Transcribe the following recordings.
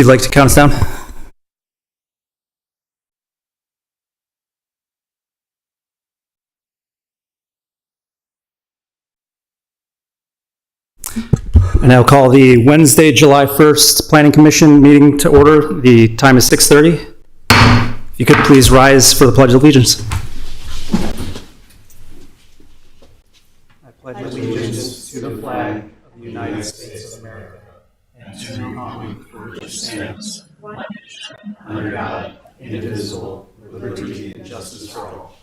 you'd like to count us down. I now call the Wednesday, July 1st Planning Commission meeting to order. The time is 6:30. If you could please rise for the Pledge of Allegiance. I pledge allegiance to the flag of the United States of America and to the republic for which it stands, one nation, under God, indivisible, with liberty and justice for all.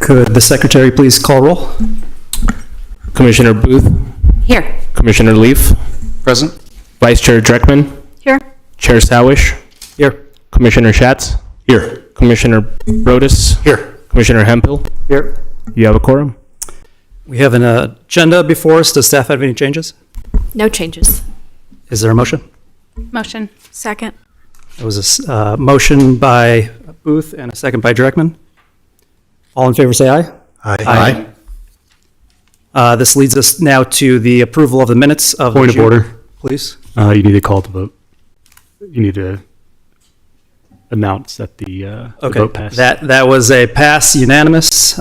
Could the secretary please call roll? Commissioner Booth. Here. Commissioner Leaf. Present. Vice Chair Dreckman. Here. Chair Sawish. Here. Commissioner Schatz. Here. Commissioner Brodus. Here. Commissioner Hemphill. Here. You have a quorum. We have an agenda before us. Does staff have any changes? No changes. Is there a motion? Motion. Second. There was a motion by Booth and a second by Dreckman. All in favor say aye. Aye. This leads us now to the approval of the minutes of Point of order. Please. You need to call the vote. You need to announce that the vote passed. That was a pass unanimous.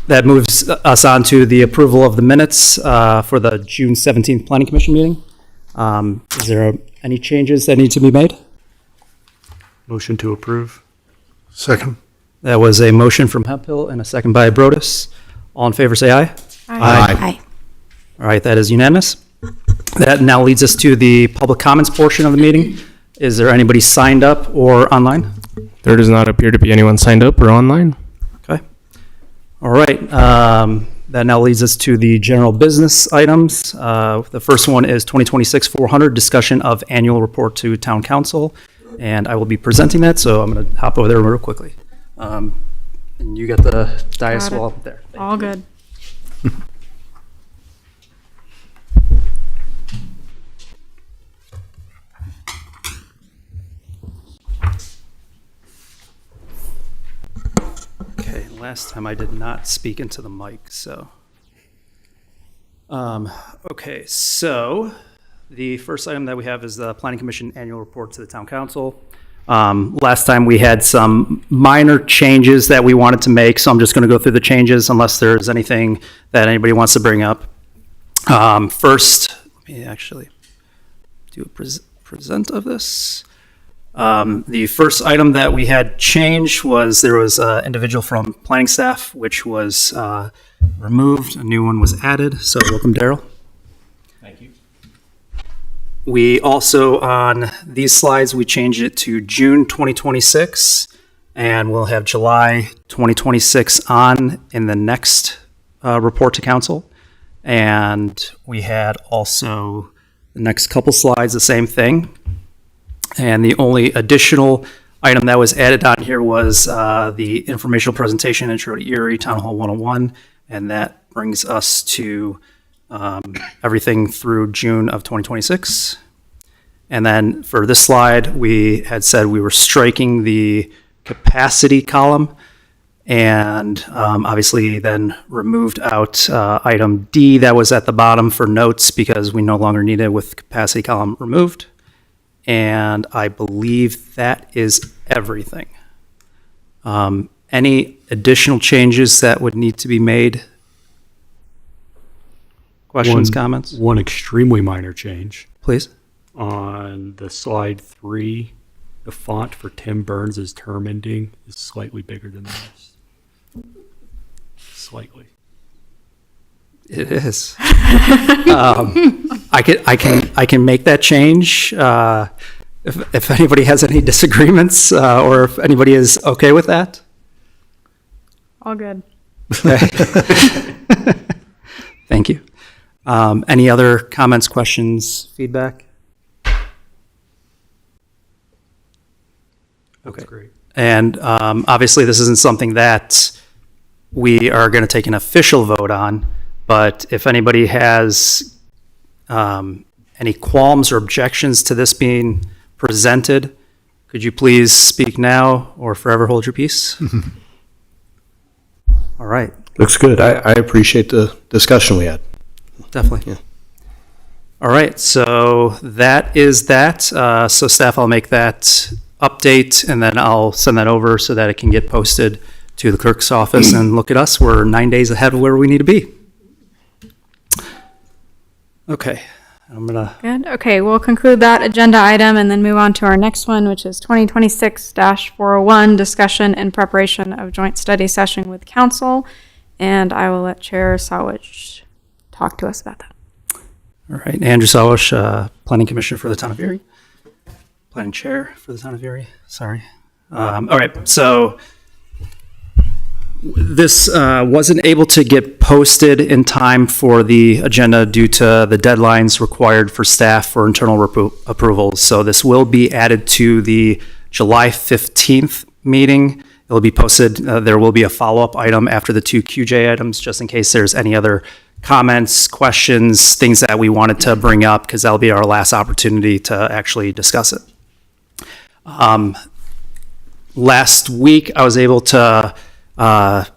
That moves us on to the approval of the minutes for the June 17th Planning Commission meeting. Is there any changes that need to be made? Motion to approve. Second. That was a motion from Hemphill and a second by Brodus. All in favor say aye. Aye. All right, that is unanimous. That now leads us to the public comments portion of the meeting. Is there anybody signed up or online? There does not appear to be anyone signed up or online. Okay. All right. That now leads us to the general business items. The first one is 2026-400, discussion of annual report to town council. And I will be presenting that, so I'm going to hop over there real quickly. And you got the dais wall up there. All good. Okay, last time I did not speak into the mic, so. Okay, so the first item that we have is the Planning Commission annual report to the town council. Last time we had some minor changes that we wanted to make, so I'm just going to go through the changes unless there's anything that anybody wants to bring up. First, let me actually do a present of this. The first item that we had changed was there was an individual from planning staff, which was removed. A new one was added, so welcome, Daryl. Thank you. We also, on these slides, we changed it to June 2026, and we'll have July 2026 on in the next report to council. And we had also the next couple slides, the same thing. And the only additional item that was added on here was the informational presentation intro to Erie Town Hall 101, and that brings us to everything through June of 2026. And then for this slide, we had said we were striking the capacity column and obviously then removed out item D that was at the bottom for notes because we no longer need it with capacity column removed. And I believe that is everything. Any additional changes that would need to be made? Questions, comments? One extremely minor change. Please. On the slide 3, the font for Tim Burns' term ending is slightly bigger than this. Slightly. It is. I can make that change if anybody has any disagreements or if anybody is okay with that. All good. Okay. Thank you. Any other comments, questions, feedback? Okay. That's great. And obviously, this isn't something that we are going to take an official vote on, but if anybody has any qualms or objections to this being presented, could you please speak now or forever hold your peace? All right. Looks good. I appreciate the discussion we had. Definitely. Yeah. All right, so that is that. So staff, I'll make that update and then I'll send that over so that it can get posted to the clerk's office. And look at us, we're 9 days ahead of where we need to be. Okay, I'm gonna, Good. Okay, we'll conclude that agenda item and then move on to our next one, which is 2026-401, discussion and preparation of joint study session with council. And I will let Chair Sawich talk to us about that. all right, Andrew Sawish, Planning Commissioner for the Town of Erie. Planning Chair for the Town of Erie, sorry. All right, so this wasn't able to get posted in time for the agenda due to the deadlines required for staff for internal approvals. So this will be added to the July 15th meeting. It will be posted. There will be a follow-up item after the two QJ items, just in case there's any other comments, questions, things that we wanted to bring up, because that'll be our last opportunity to actually discuss it. Last week, I was able to get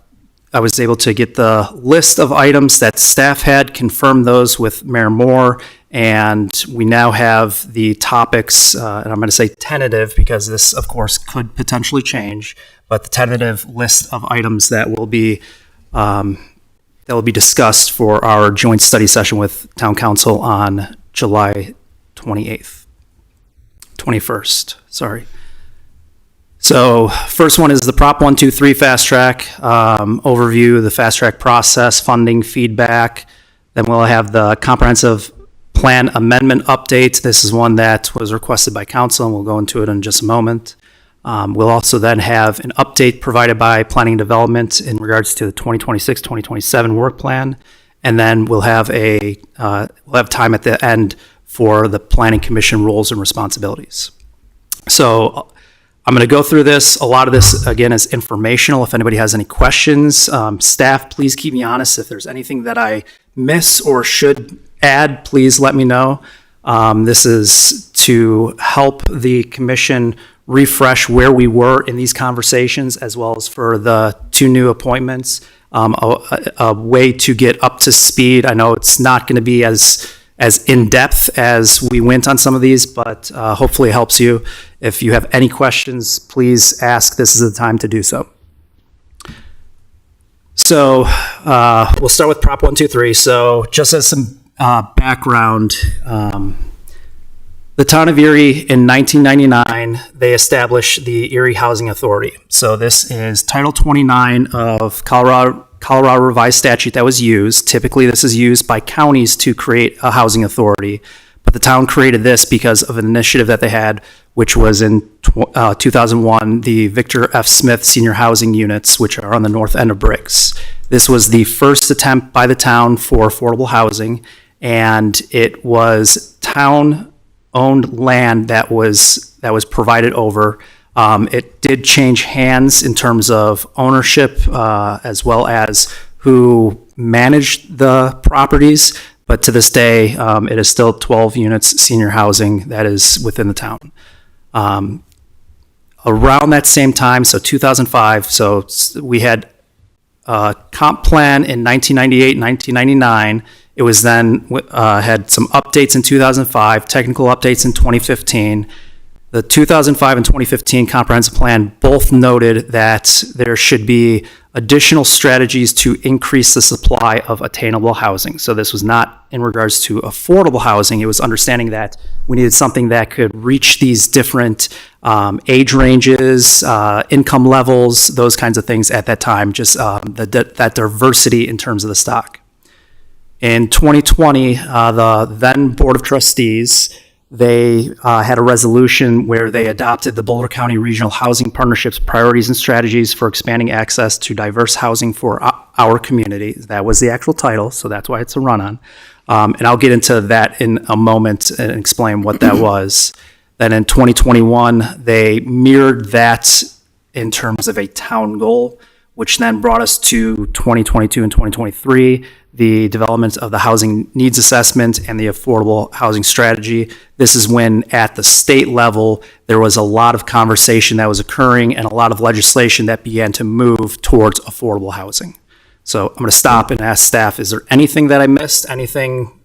the list of items that staff had, confirm those with Mayor Moore, and we now have the topics, and I'm going to say tentative because this, of course, could potentially change, but the tentative list of items that will be discussed for our joint study session with Town Council on July 21st, sorry. So first one is the Prop 123 Fast Track overview, the Fast Track process, funding, feedback. Then we'll have the Comprehensive Plan Amendment update. This is one that was requested by council, and we'll go into it in just a moment. We'll also then have an update provided by Planning and Development in regards to the 2026-2027 work plan. And then we'll have time at the end for the Planning Commission roles and responsibilities. So I'm going to go through this. A lot of this, again, is informational. If anybody has any questions, staff, please keep me honest. If there's anything that I miss or should add, please let me know. This is to help the commission refresh where we were in these conversations, as well as for the two new appointments, a way to get up to speed. I know it's not going to be as in-depth as we went on some of these, but hopefully it helps you. If you have any questions, please ask. This is the time to do so. So we'll start with Prop 123. So just as some background, the town of Erie in 1999, they established the Erie Housing Authority. So this is Title 29 of Colorado revised statute that was used. Typically, this is used by counties to create a housing authority, but the town created this because of an initiative that they had, which was in 2001, the Victor F. Smith Senior Housing Units, which are on the north end of Briggs. This was the first attempt by the town for affordable housing, and it was town-owned land that was provided over. It did change hands in terms of ownership, as well as who managed the properties. But to this day, it is still 12 units senior housing that is within the town. Around that same time, so 2005, so we had a comp plan in 1998, 1999. It was then had some updates in 2005, technical updates in 2015. The 2005 and 2015 comprehensive plan both noted that there should be additional strategies to increase the supply of attainable housing. So this was not in regards to affordable housing. It was understanding that we needed something that could reach these different age ranges, income levels, those kinds of things at that time, just that diversity in terms of the stock. In 2020, the then Board of Trustees, they had a resolution where they adopted the Boulder County Regional Housing Partnership's priorities and strategies for expanding access to diverse housing for our community. That was the actual title, so that's why it's a run-on. And I'll get into that in a moment and explain what that was. Then in 2021, they mirrored that in terms of a town goal, which then brought us to 2022 and 2023, the development of the housing needs assessment and the affordable housing strategy. This is when at the state level, there was a lot of conversation that was occurring and a lot of legislation that began to move towards affordable housing. So I'm going to stop and ask staff, is there anything that I missed? Anything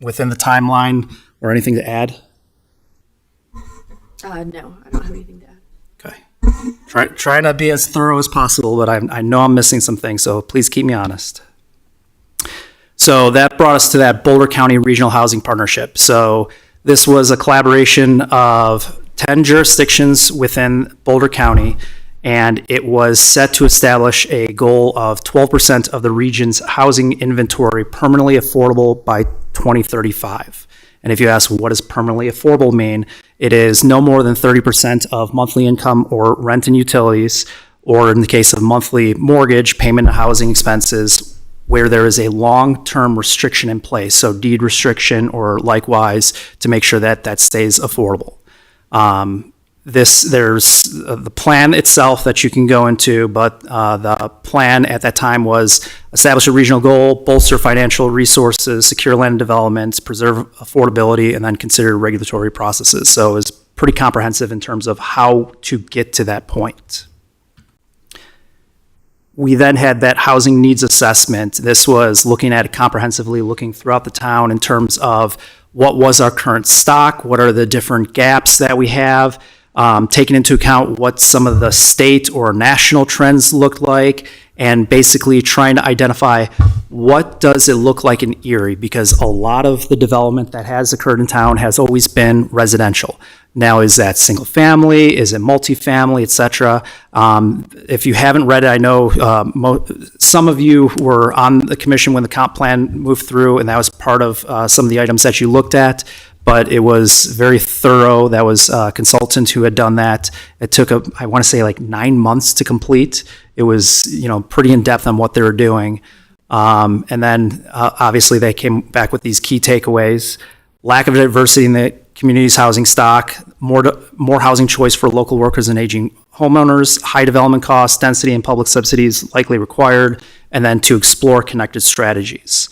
within the timeline or anything to add? No, I don't have anything to add. Okay. Try to be as thorough as possible, but I know I'm missing some things, so please keep me honest. So that brought us to that Boulder County Regional Housing Partnership. So this was a collaboration of 10 jurisdictions within Boulder County, and it was set to establish a goal of 12% of the region's housing inventory permanently affordable by 2035. And if you ask, what does permanently affordable mean? It is no more than 30% of monthly income or rent and utilities, or in the case of monthly mortgage, payment and housing expenses, where there is a long-term restriction in place, so deed restriction or likewise, to make sure that that stays affordable. There's the plan itself that you can go into, but the plan at that time was establish a regional goal, bolster financial resources, secure land development, preserve affordability, and then consider regulatory processes. So it was pretty comprehensive in terms of how to get to that point. We then had that housing needs assessment. This was looking at it comprehensively, looking throughout the town in terms of what was our current stock, what are the different gaps that we have, taking into account what some of the state or national trends looked like, and basically trying to identify what does it look like in Erie, because a lot of the development that has occurred in town has always been residential. Now, is that single family? Is it multifamily, et cetera? If you haven't read it, I know some of you were on the commission when the comp plan moved through, and that was part of some of the items that you looked at. But it was very thorough. That was a consultant who had done that. It took, I want to say, like 9 months to complete. It was, pretty in depth on what they were doing. And then obviously they came back with these key takeaways: lack of diversity in the community's housing stock, more housing choice for local workers and aging homeowners, high development costs, density and public subsidies likely required, and then to explore connected strategies.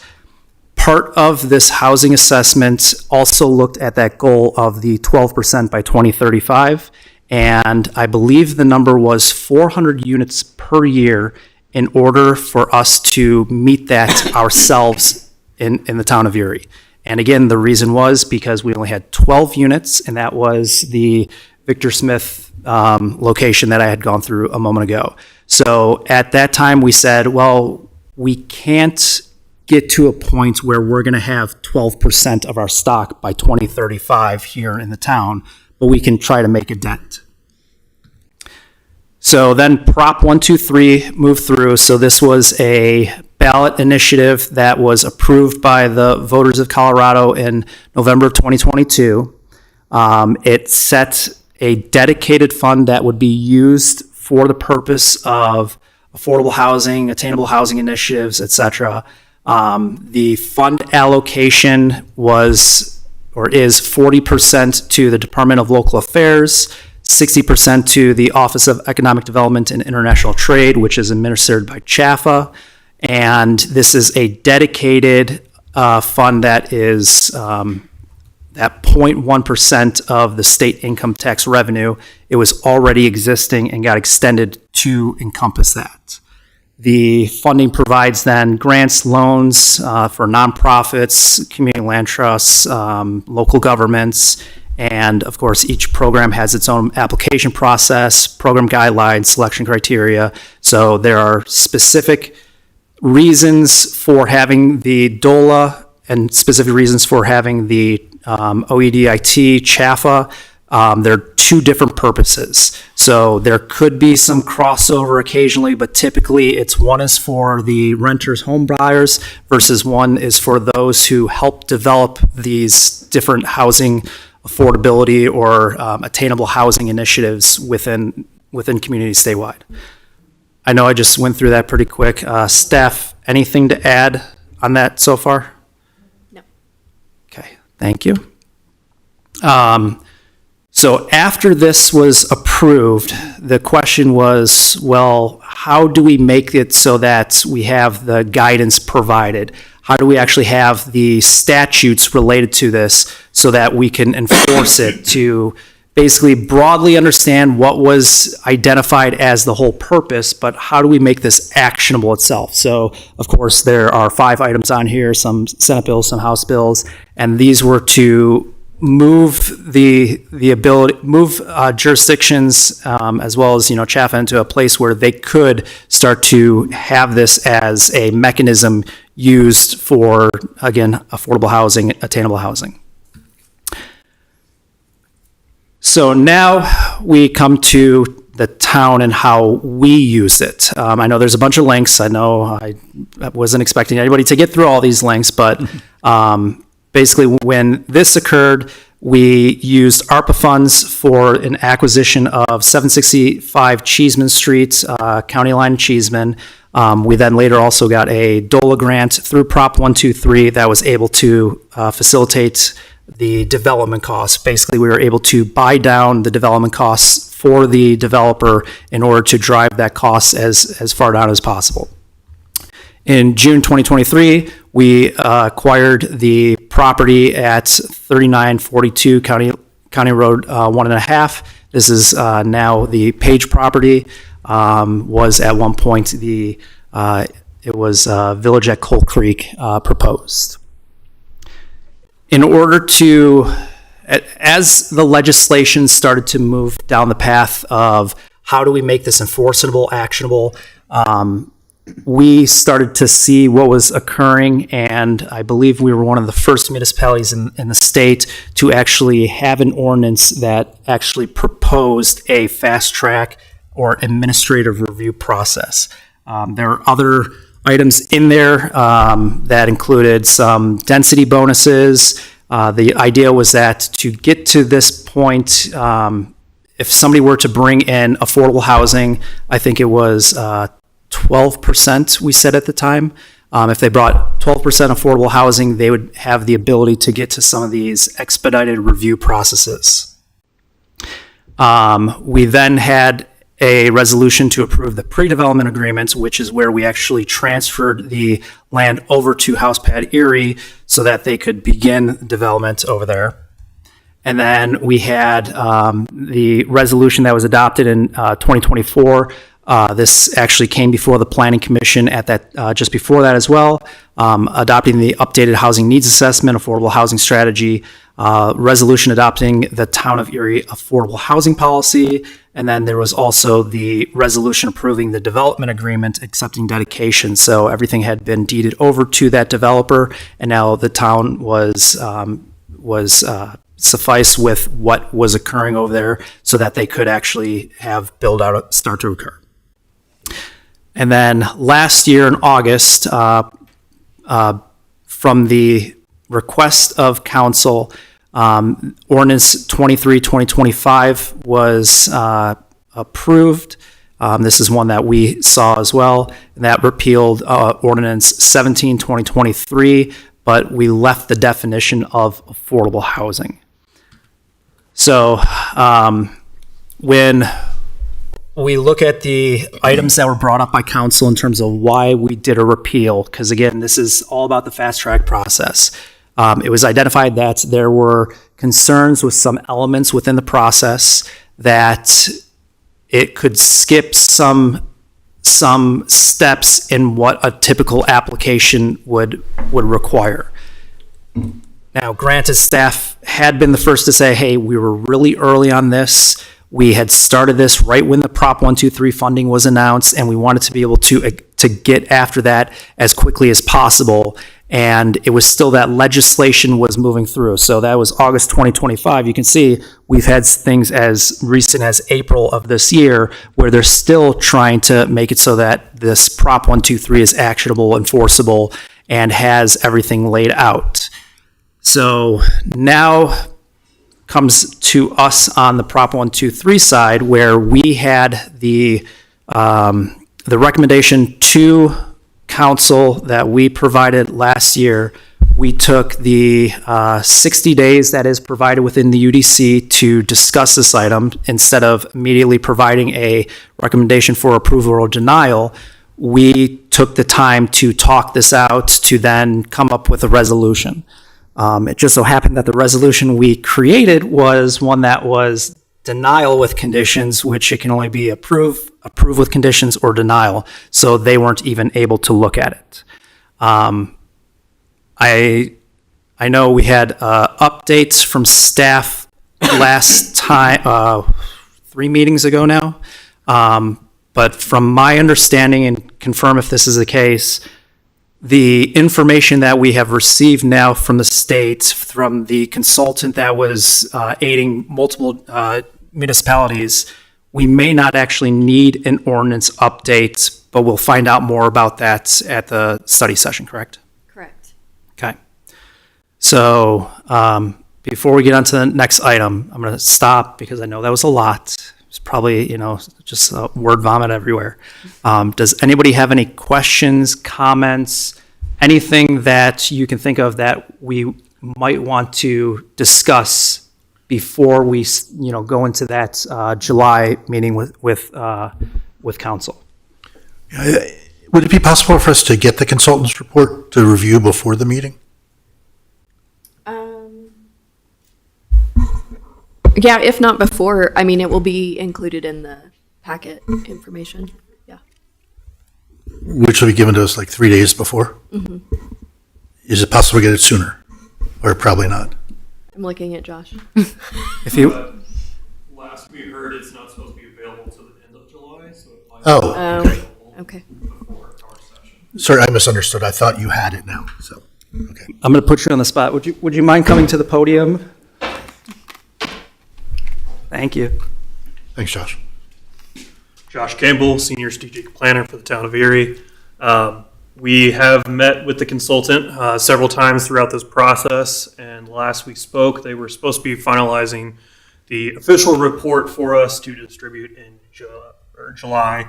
Part of this housing assessment also looked at that goal of the 12% by 2035, and I believe the number was 400 units per year in order for us to meet that ourselves in the town of Erie. And again, the reason was because we only had 12 units, and that was the Victor Smith location that I had gone through a moment ago. So at that time, we said, well, we can't get to a point where we're going to have 12% of our stock by 2035 here in the town, but we can try to make a dent. So then Prop 123 moved through. So this was a ballot initiative that was approved by the voters of Colorado in November of 2022. It set a dedicated fund that would be used for the purpose of affordable housing, attainable housing initiatives, et cetera. The fund allocation was, or is, 40% to the Department of Local Affairs, 60% to the Office of Economic Development and International Trade, which is administered by CHAFA. And this is a dedicated fund that is that 0.1% of the state income tax revenue. It was already existing and got extended to encompass that. The funding provides then grants, loans for nonprofits, community land trusts, local governments, and of course, each program has its own application process, program guidelines, selection criteria. So there are specific reasons for having the DOLA and specific reasons for having the OEDIT, CHAFA. They're two different purposes. So there could be some crossover occasionally, but typically one is for the renters, home buyers, versus one is for those who help develop these different housing affordability or attainable housing initiatives within communities statewide. I know I just went through that pretty quick. Staff, anything to add on that so far? No. Okay, thank you. So after this was approved, the question was, well, how do we make it so that we have the guidance provided? How do we actually have the statutes related to this so that we can enforce it to basically broadly understand what was identified as the whole purpose, but how do we make this actionable itself? So, of course, there are 5 items on here, some Senate bills, some House bills, and these were to move the ability, move jurisdictions as well as, Chaffin into a place where they could start to have this as a mechanism used for, again, affordable housing, attainable housing. So now we come to the town and how we use it. I know there's a bunch of links. I know I wasn't expecting anybody to get through all these links, but basically when this occurred, we used ARPA funds for an acquisition of 765 Cheeseman Street, County Line Cheeseman. We then later also got a DOLA grant through Prop 123 that was able to facilitate the development costs. Basically, we were able to buy down the development costs for the developer in order to drive that cost as far down as possible. In June 2023, we acquired the property at 3942 County Road 1.5. This is now the Page property. Was at one point it was Village at Coal Creek proposed. In order to, as the legislation started to move down the path of how do we make this enforceable, actionable, we started to see what was occurring, and I believe we were one of the first municipalities in the state to actually have an ordinance that actually proposed a fast track or administrative review process. There are other items in there that included some density bonuses. The idea was that to get to this point, if somebody were to bring in affordable housing, I think it was 12% we said at the time. If they brought 12% affordable housing, they would have the ability to get to some of these expedited review processes. We then had a resolution to approve the pre-development agreement, which is where we actually transferred the land over to House Pad Erie so that they could begin development over there. And then we had the resolution that was adopted in 2024. This actually came before the Planning Commission at that just before that as well, adopting the updated housing needs assessment, affordable housing strategy, resolution adopting the Town of Erie affordable housing policy, and then there was also the resolution approving the development agreement accepting dedication. So everything had been deeded over to that developer, and now the town was suffice with what was occurring over there so that they could actually have build out start to occur. And then last year in August, from the request of council, Ordinance 23/2025 was approved. This is one that we saw as well. And that repealed Ordinance 17/2023, but we left the definition of affordable housing. So when we look at the items that were brought up by council in terms of why we did a repeal, because again, this is all about the fast track process. It was identified that there were concerns with some elements within the process that it could skip some steps in what a typical application would require. Now, granted, staff had been the first to say, hey, we were really early on this. We had started this right when the Prop 123 funding was announced, and we wanted to be able to get after that as quickly as possible. And it was still that legislation was moving through. So that was August 2025. You can see we've had things as recent as April of this year where they're still trying to make it so that this Prop 123 is actionable, enforceable, and has everything laid out. So now comes to us on the Prop 123 side, where we had the recommendation to council that we provided last year. We took the 60 days that is provided within the UDC to discuss this item. Instead of immediately providing a recommendation for approval or denial, we took the time to talk this out to then come up with a resolution. It just so happened that the resolution we created was one that was denial with conditions, which it can only be approve with conditions, or denial. So they weren't even able to look at it. I know we had updates from staff last time, 3 meetings ago now. But from my understanding, and confirm if this is the case, the information that we have received now from the state, from the consultant that was aiding multiple municipalities, we may not actually need an ordinance update, but we'll find out more about that at the study session, correct? Correct. Okay. So before we get on to the next item, I'm going to stop because I know that was a lot. It's probably, just word vomit everywhere. Does anybody have any questions, comments, anything that you can think of that we might want to discuss before we, go into that July meeting with council? Would it be possible for us to get the consultant's report to review before the meeting? Yeah, if not before, I mean, it will be included in the packet information. Yeah. Which will be given to us like 3 days before? Is it possible to get it sooner? Or probably not? I'm looking at Josh. If you, Last we heard, it's not supposed to be available till the end of July, so it might Oh, Okay. before our session. sorry, I misunderstood. I thought you had it now, so, okay. I'm going to put you on the spot. Would you mind coming to the podium? Thank you. Thanks, Josh. Josh Campbell, Senior Strategic Planner for the town of Erie. We have met with the consultant several times throughout this process, and last we spoke, they were supposed to be finalizing the official report for us to distribute in July.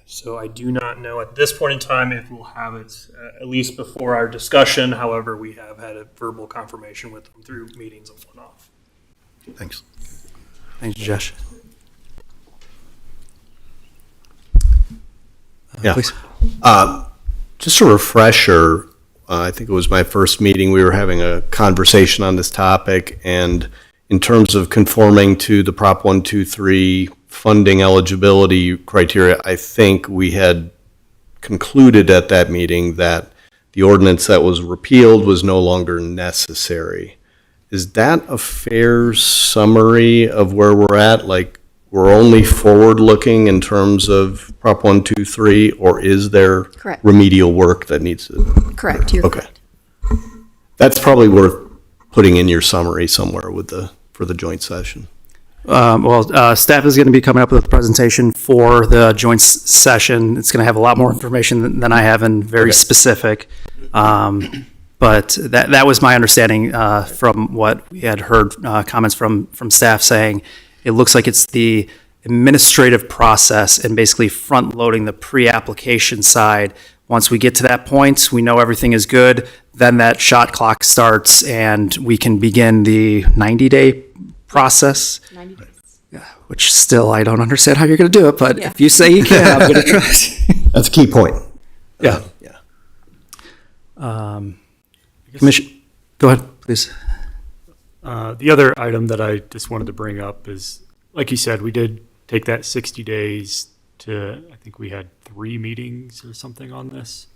So I do not know at this point in time if we'll have it at least before our discussion. However, we have had a verbal confirmation with them through meetings and whatnot. Thanks. Thank you, Josh. Yeah. Please. Just a refresher, I think it was my first meeting, we were having a conversation on this topic, and in terms of conforming to the Prop 123 funding eligibility criteria, I think we had concluded at that meeting that the ordinance that was repealed was no longer necessary. Is that a fair summary of where we're at? Like, we're only forward-looking in terms of Prop 123, or is there Correct. remedial work that needs to? Correct. You're Okay. correct. That's probably worth putting in your summary somewhere for the joint session. Staff is going to be coming up with a presentation for the joint session. It's going to have a lot more information than I have and very specific. But that was my understanding from what we had heard comments from staff saying. It looks like it's the administrative process and basically front-loading the pre-application side. Once we get to that point, we know everything is good, then that shot clock starts and we can begin the 90-day process, 90 days. which still I don't understand how you're going to do it, but Yeah. if you say you can, I'm going to try. That's a key point. Yeah. Yeah. Commission, go ahead, please. The other item that I just wanted to bring up is, like you said, we did take that 60 days to, I think we had 3 meetings or something on this.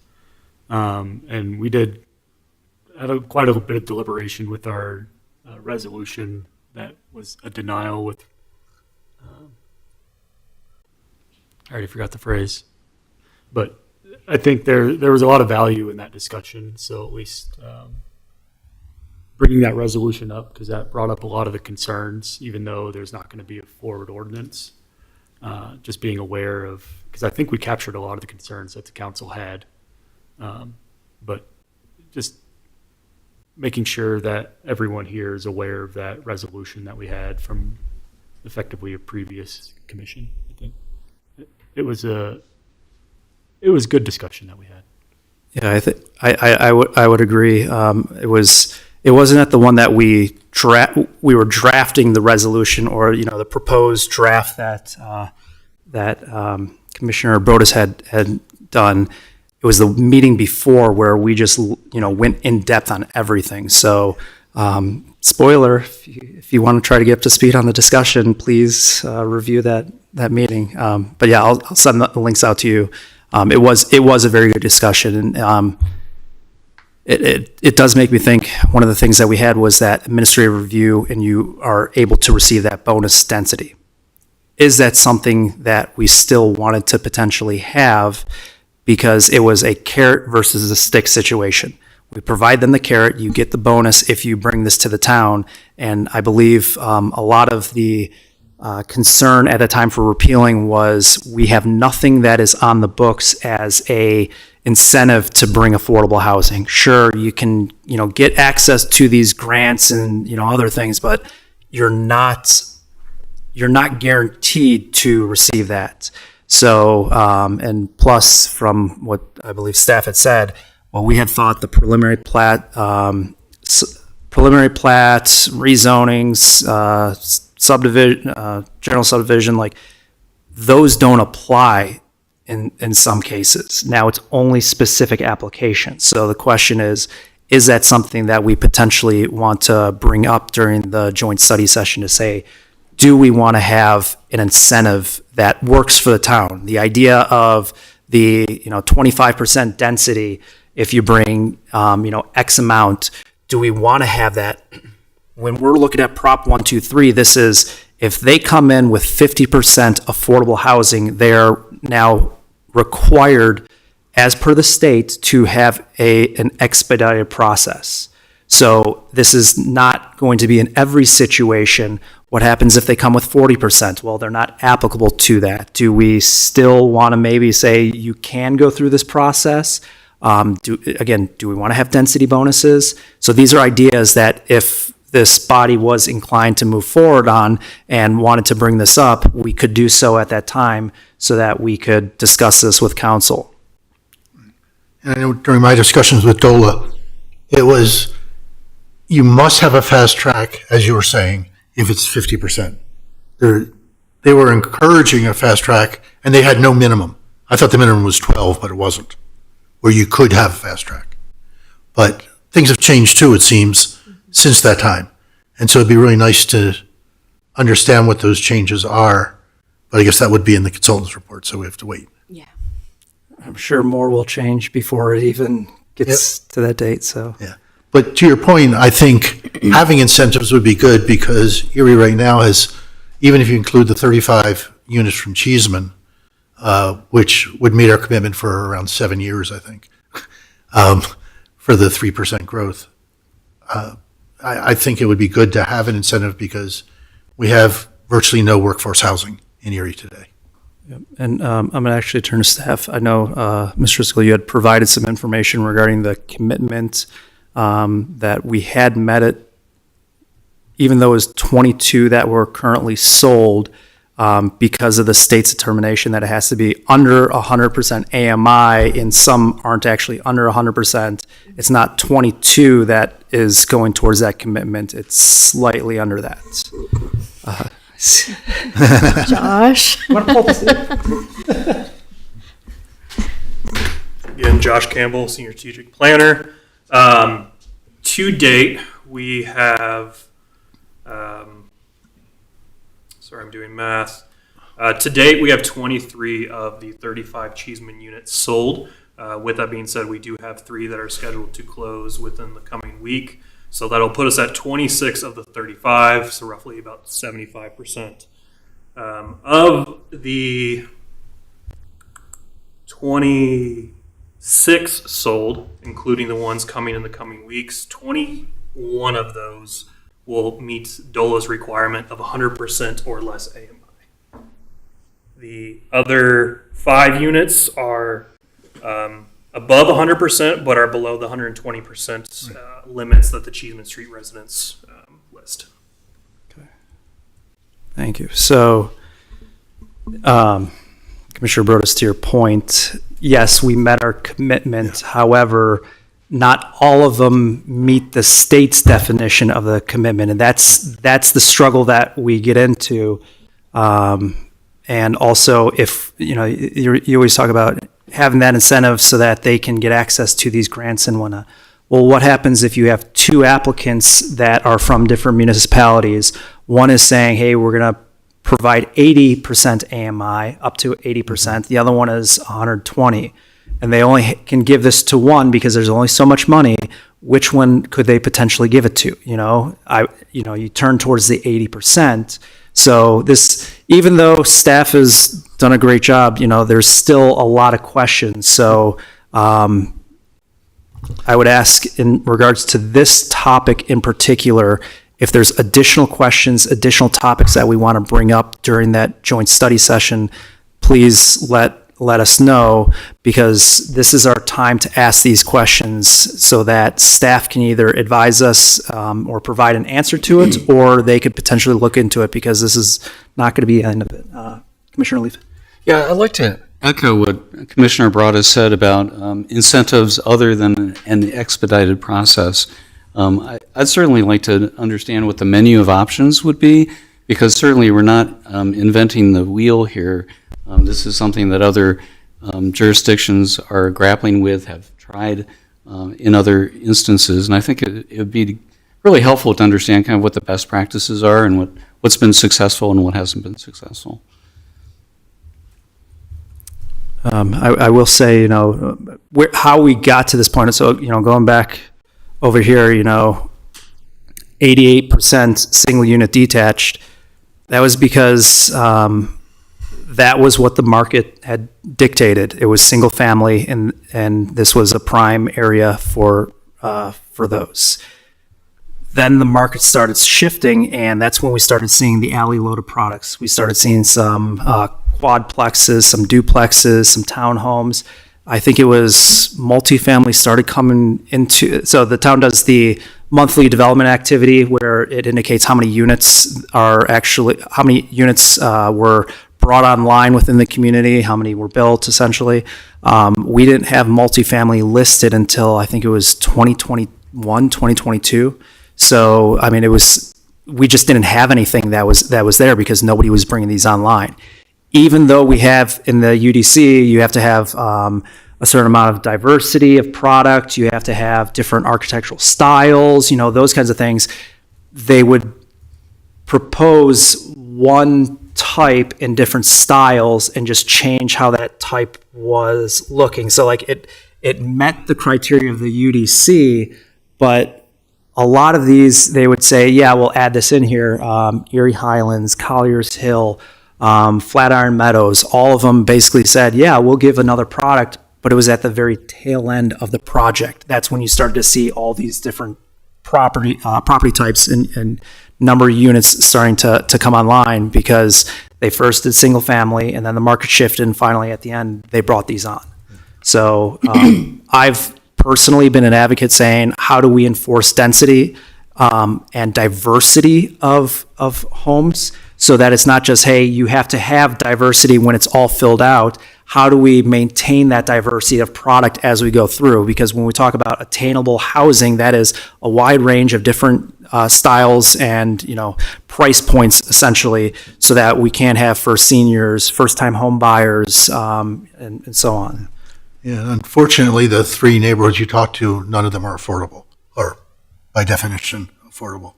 And we did had quite a bit of deliberation with our resolution that was a denial with, I already forgot the phrase, but I think there was a lot of value in that discussion. So at least bringing that resolution up, because that brought up a lot of the concerns, even though there's not going to be a forward ordinance. Just being aware of, because I think we captured a lot of the concerns that the council had, but just making sure that everyone here is aware of that resolution that we had from effectively a previous commission. I think it was a good discussion that we had. Yeah, I would agree. It wasn't at the one that we were drafting the resolution, or the proposed draft that Commissioner Brodus had done. It was the meeting before where we just went in depth on everything. So Spoiler, if you want to try to get up to speed on the discussion, please review that meeting. But yeah, I'll send the links out to you. It was a very good discussion, and it does make me think. One of the things that we had was that administrative review, and you are able to receive that bonus density. Is that something that we still wanted to potentially have, because it was a carrot versus a stick situation? We provide them the carrot, you get the bonus if you bring this to the town. And I believe a lot of the concern at the time for repealing was we have nothing that is on the books as a incentive to bring affordable housing. Sure, you can get access to these grants and other things, but you're not guaranteed to receive that. So and plus, from what I believe staff had said, well, we had thought the preliminary plat, rezonings, subdivision, general subdivision, like those don't apply in some cases. Now it's only specific applications. So the question is that something that we potentially want to bring up during the joint study session to say, do we want to have an incentive that works for the town? The idea of the 25% density, if you bring X amount, do we want to have that? When we're looking at Prop 123, this is if they come in with 50% affordable housing, they're now required, as per the state, to have an expedited process. So this is not going to be in every situation. What happens if they come with 40%? Well, they're not applicable to that. Do we still want to maybe say you can go through this process? Do we want to have density bonuses? So these are ideas that if this body was inclined to move forward on and wanted to bring this up, we could do so at that time so that we could discuss this with council. And I know during my discussions with DOLA, it was, you must have a fast track, as you were saying, if it's 50%. They were encouraging a fast track, and they had no minimum. I thought the minimum was 12, but it wasn't, where you could have a fast track. But things have changed too, it seems, since that time. And so it'd be really nice to understand what those changes are. But I guess that would be in the consultant's report, so we have to wait. Yeah. I'm sure more will change before it even gets to that date. So Yeah. But to your point, I think having incentives would be good, because Erie right now has, even if you include the 35 units from Cheeseman, which would meet our commitment for around 7 years, I think, for the 3% growth. I think it would be good to have an incentive, because we have virtually no workforce housing in Erie today. And I'm going to actually turn to staff. I know, Mr. Driscoll, you had provided some information regarding the commitment that we had met it, even though it was 22 that were currently sold, because of the state's determination that it has to be under 100% AMI, and some aren't actually under 100%. It's not 22 that is going towards that commitment. It's slightly under that. Josh. Again, Josh Campbell, Senior Strategic Planner. To date, we have, sorry, I'm doing math. To date, we have 23 of the 35 Cheeseman units sold. With that being said, we do have 3 that are scheduled to close within the coming week. So that'll put us at 26 of the 35, so roughly about 75%. Of the 26 sold, including the ones coming in the coming weeks, 21 of those will meet DOLA's requirement of 100% or less AMI. The other 5 units are above 100%, but are below the 120% limits that the Cheeseman Street residents list. Thank you. So, Commissioner Broadus, to your point, yes, we met our commitment. However, not all of them meet the state's definition of the commitment, and that's the struggle that we get into. And also, if you always talk about having that incentive so that they can get access to these grants and whatnot. Well, what happens if you have two applicants that are from different municipalities? One is saying, hey, we're going to provide 80% AMI, up to 80%. The other one is 120. And they only can give this to one because there's only so much money. Which one could they potentially give it to? You turn towards the 80%. So this, even though staff has done a great job, there's still a lot of questions. So I would ask, in regards to this topic in particular, if there's additional questions, additional topics that we want to bring up during that joint study session, please let us know, because this is our time to ask these questions so that staff can either advise us or provide an answer to it, or they could potentially look into it, because this is not going to be the end of it. Commissioner Leaf. Yeah, I'd like to echo what Commissioner Broad has said about incentives other than an expedited process. I'd certainly like to understand what the menu of options would be, because certainly we're not inventing the wheel here. This is something that other jurisdictions are grappling with, have tried in other instances, and I think it would be really helpful to understand kind of what the best practices are and what's been successful and what hasn't been successful. I will say, how we got to this point. So, going back over here, 88% single unit detached. That was because that was what the market had dictated. It was single family, and this was a prime area for those. Then the market started shifting, and that's when we started seeing the alley load of products. We started seeing some quadplexes, some duplexes, some townhomes. I think it was multifamily started coming into, so the town does the monthly development activity where it indicates how many units were brought online within the community, how many were built essentially. We didn't have multifamily listed until I think it was 2021, 2022. So, we just didn't have anything that was there because nobody was bringing these online. Even though we have in the UDC, you have to have a certain amount of diversity of product, you have to have different architectural styles, those kinds of things. They would propose one type in different styles and just change how that type was looking. So it met the criteria of the UDC, but a lot of these, they would say, yeah, we'll add this in here. Erie Highlands, Collier's Hill, Flatiron Meadows, all of them basically said, yeah, we'll give another product, but it was at the very tail end of the project. That's when you started to see all these different property types and number of units starting to come online, because they first did single family and then the market shifted, and finally at the end they brought these on. So I've personally been an advocate saying, how do we enforce density and diversity of homes, so that it's not just, hey, you have to have diversity when it's all filled out. How do we maintain that diversity of product as we go through? Because when we talk about attainable housing, that is a wide range of different styles and price points, essentially, so that we can have for seniors, first-time home buyers, and so on. Yeah, unfortunately, the three neighborhoods you talked to, none of them are affordable, or by definition, affordable.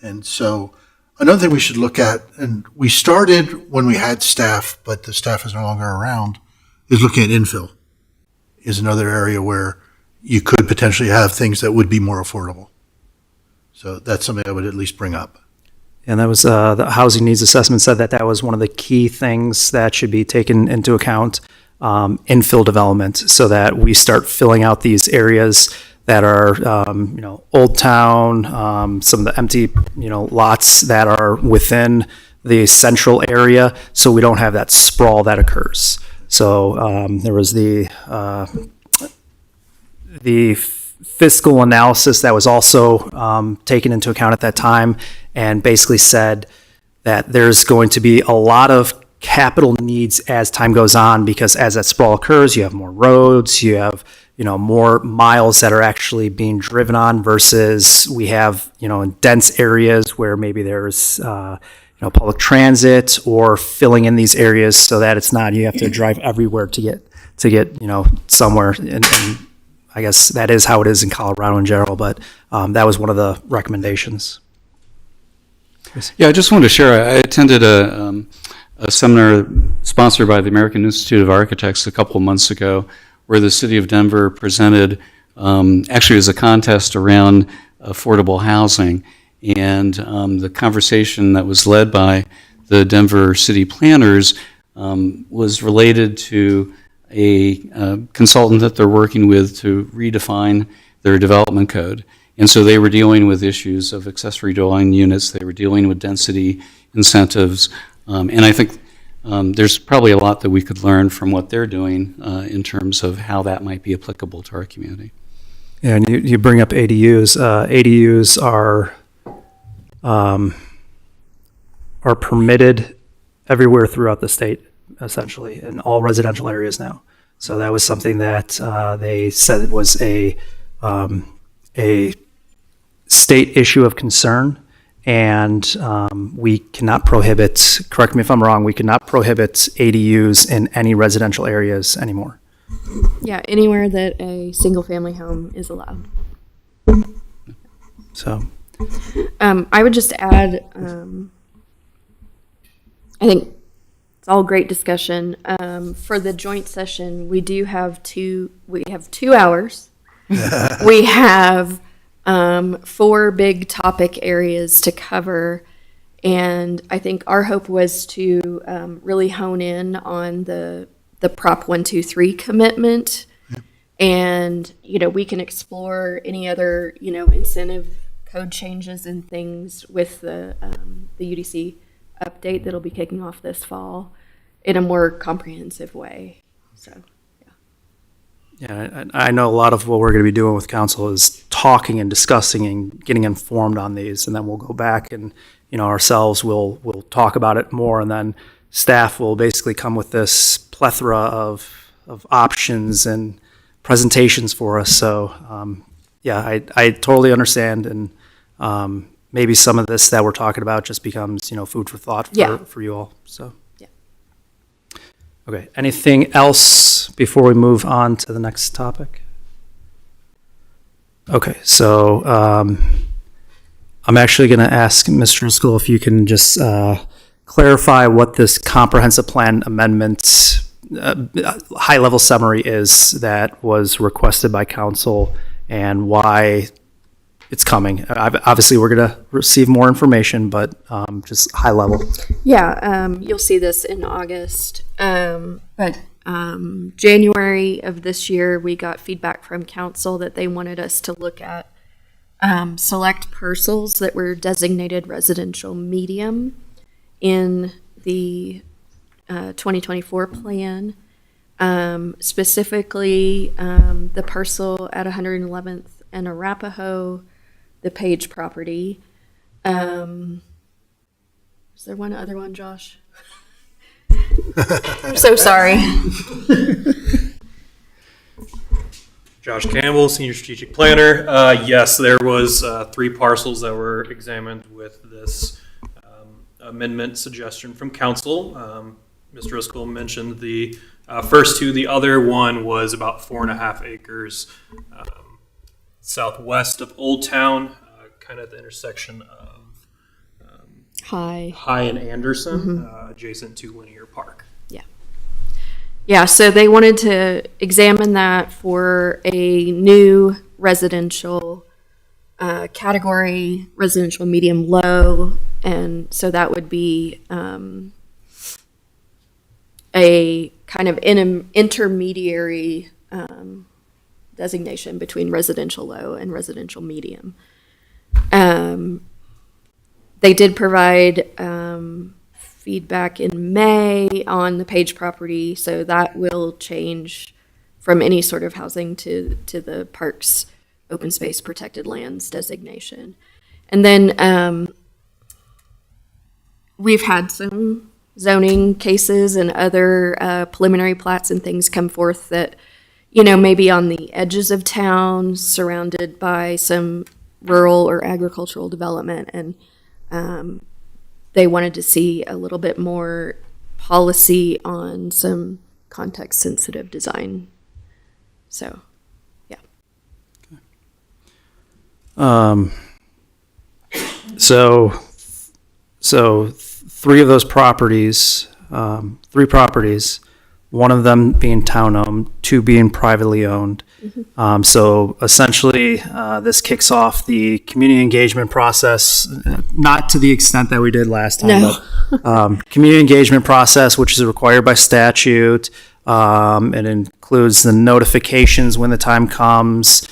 And so another thing we should look at, and we started when we had staff, but the staff is no longer around, is looking at infill. Is another area where you could potentially have things that would be more affordable. So that's something I would at least bring up. And that was the housing needs assessment said that was one of the key things that should be taken into account, infill development, so that we start filling out these areas that are, Old Town, some of the empty, lots that are within the central area, so we don't have that sprawl that occurs. So there was the fiscal analysis that was also taken into account at that time, and basically said that there's going to be a lot of capital needs as time goes on, because as that sprawl occurs, you have more roads, you have more miles that are actually being driven on, versus we have in dense areas where maybe there's public transit, or filling in these areas so that it's not, you have to drive everywhere to get somewhere. And I guess that is how it is in Colorado in general, but that was one of the recommendations. Yeah, I just wanted to share. I attended a seminar sponsored by the American Institute of Architects a couple of months ago, where the city of Denver presented, actually it was a contest around affordable housing, and the conversation that was led by the Denver city planners was related to a consultant that they're working with to redefine their development code. And so they were dealing with issues of accessory dwelling units, they were dealing with density incentives, and I think there's probably a lot that we could learn from what they're doing in terms of how that might be applicable to our community. Yeah, and you bring up ADUs. ADUs are permitted everywhere throughout the state, essentially, in all residential areas now. So that was something that they said was a state issue of concern, and we cannot prohibit, correct me if I'm wrong, we cannot prohibit ADUs in any residential areas anymore. Yeah, anywhere that a single-family home is allowed. So, I would just add, I think it's all great discussion. For the joint session, we have 2 hours. We have 4 big topic areas to cover, and I think our hope was to really hone in on the Prop 123 commitment, and we can explore any other incentive code changes and things with the UDC update that'll be kicking off this fall in a more comprehensive way. So. yeah, I know a lot of what we're going to be doing with council is talking and discussing and getting informed on these, and then we'll go back and ourselves will talk about it more, and then staff will basically come with this plethora of options and presentations for us. So yeah, I totally understand, and maybe some of this that we're talking about just becomes food for thought for you all. So Yeah. Okay, anything else before we move on to the next topic? Okay, so I'm actually going to ask Mr. Driscoll if you can just clarify what this comprehensive plan amendment high-level summary is that was requested by council and why it's coming. Obviously, we're going to receive more information, but just high level. Yeah, you'll see this in August. But January of this year, we got feedback from council that they wanted us to look at select parcels that were designated residential medium in the 2024 plan. Specifically, the parcel at 111th and Arapahoe, the Page property. Is there one other one, Josh? I'm so sorry. Josh Campbell, Senior Strategic Planner. Yes, there was 3 parcels that were examined with this amendment suggestion from council. Mr. Driscoll mentioned the first 2. The other one was about 4.5 acres southwest of Old Town, kind of at the intersection of High and Anderson, adjacent to Linear Park. Yeah, so they wanted to examine that for a new residential category, residential medium low, and so that would be a kind of intermediary designation between residential low and residential medium. They did provide feedback in May on the Page property, so that will change from any sort of housing to the park's open space protected lands designation. And then we've had some zoning cases and other preliminary plats and things come forth that, maybe on the edges of town, surrounded by some rural or agricultural development, and they wanted to see a little bit more policy on some context-sensitive design. So, yeah. So three of those properties, three properties, one of them being town-owned, two being privately owned. So essentially, this kicks off the community engagement process, not to the extent that we did last time, No. but community engagement process, which is required by statute. It includes the notifications when the time comes,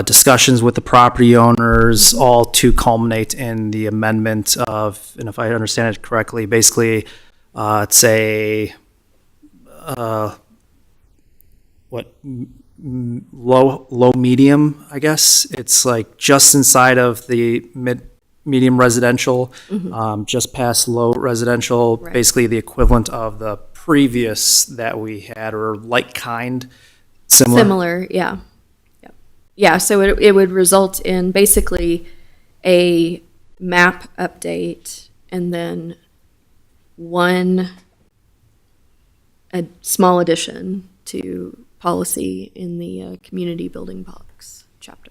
discussions with the property owners, all to culminate in the amendment of, and if I understand it correctly, basically, it's a low medium, I guess. It's like just inside of the medium residential, just past low residential, Right. basically the equivalent of the previous that we had, or like kind, similar. Yeah. Yep. Yeah, so it would result in basically a map update and then a small addition to policy in the community building box chapter.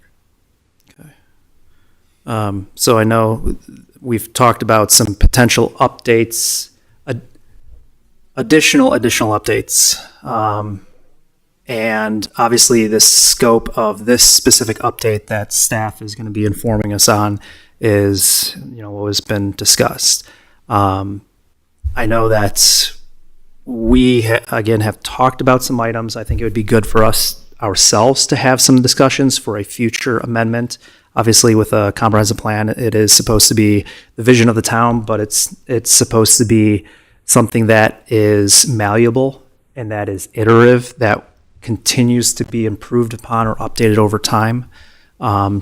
So I know we've talked about some potential updates, additional updates. And obviously the scope of this specific update that staff is going to be informing us on is, what has been discussed. I know that we, again, have talked about some items. I think it would be good for us ourselves to have some discussions for a future amendment. Obviously, with a comprehensive plan, it is supposed to be the vision of the town, but it's supposed to be something that is malleable and that is iterative, that continues to be improved upon or updated over time.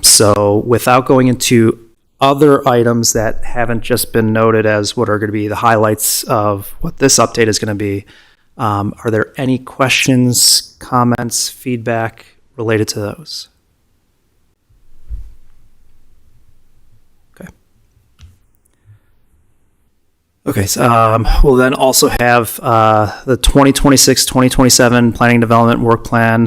So without going into other items that haven't just been noted as what are going to be the highlights of what this update is going to be, are there any questions, comments, feedback related to those? Okay, so we'll then also have the 2026-2027 Planning Development Work Plan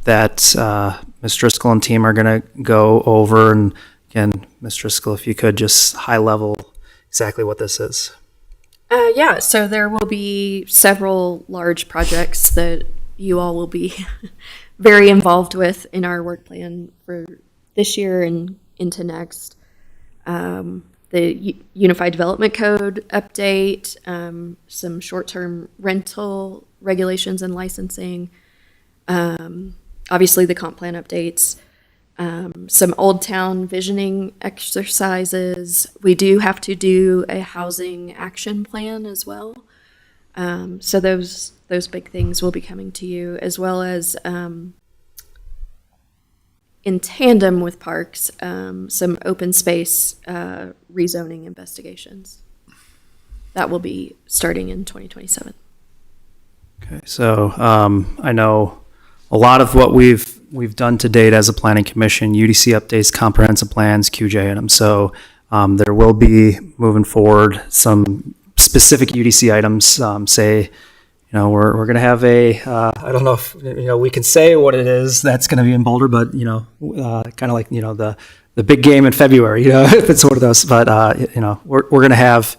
that Ms. Driscoll and team are going to go over. And again, Ms. Driscoll, if you could just high level exactly what this is. Yeah, so there will be several large projects that you all will be very involved with in our work plan for this year and into next. The Unified Development Code update, some short-term rental regulations and licensing, obviously the comp plan updates, some Old Town visioning exercises. We do have to do a housing action plan as well. So those big things will be coming to you, as well as in tandem with parks, some open space rezoning investigations. That will be starting in 2027. Okay, so I know a lot of what we've done to date as a planning commission, UDC updates, comprehensive plans, QJ items. So there will be moving forward some specific UDC items. We're going to have I don't know if, we can say what it is that's going to be in Boulder, but, kind of like, the big game in February, if it's one of those. But, we're going to have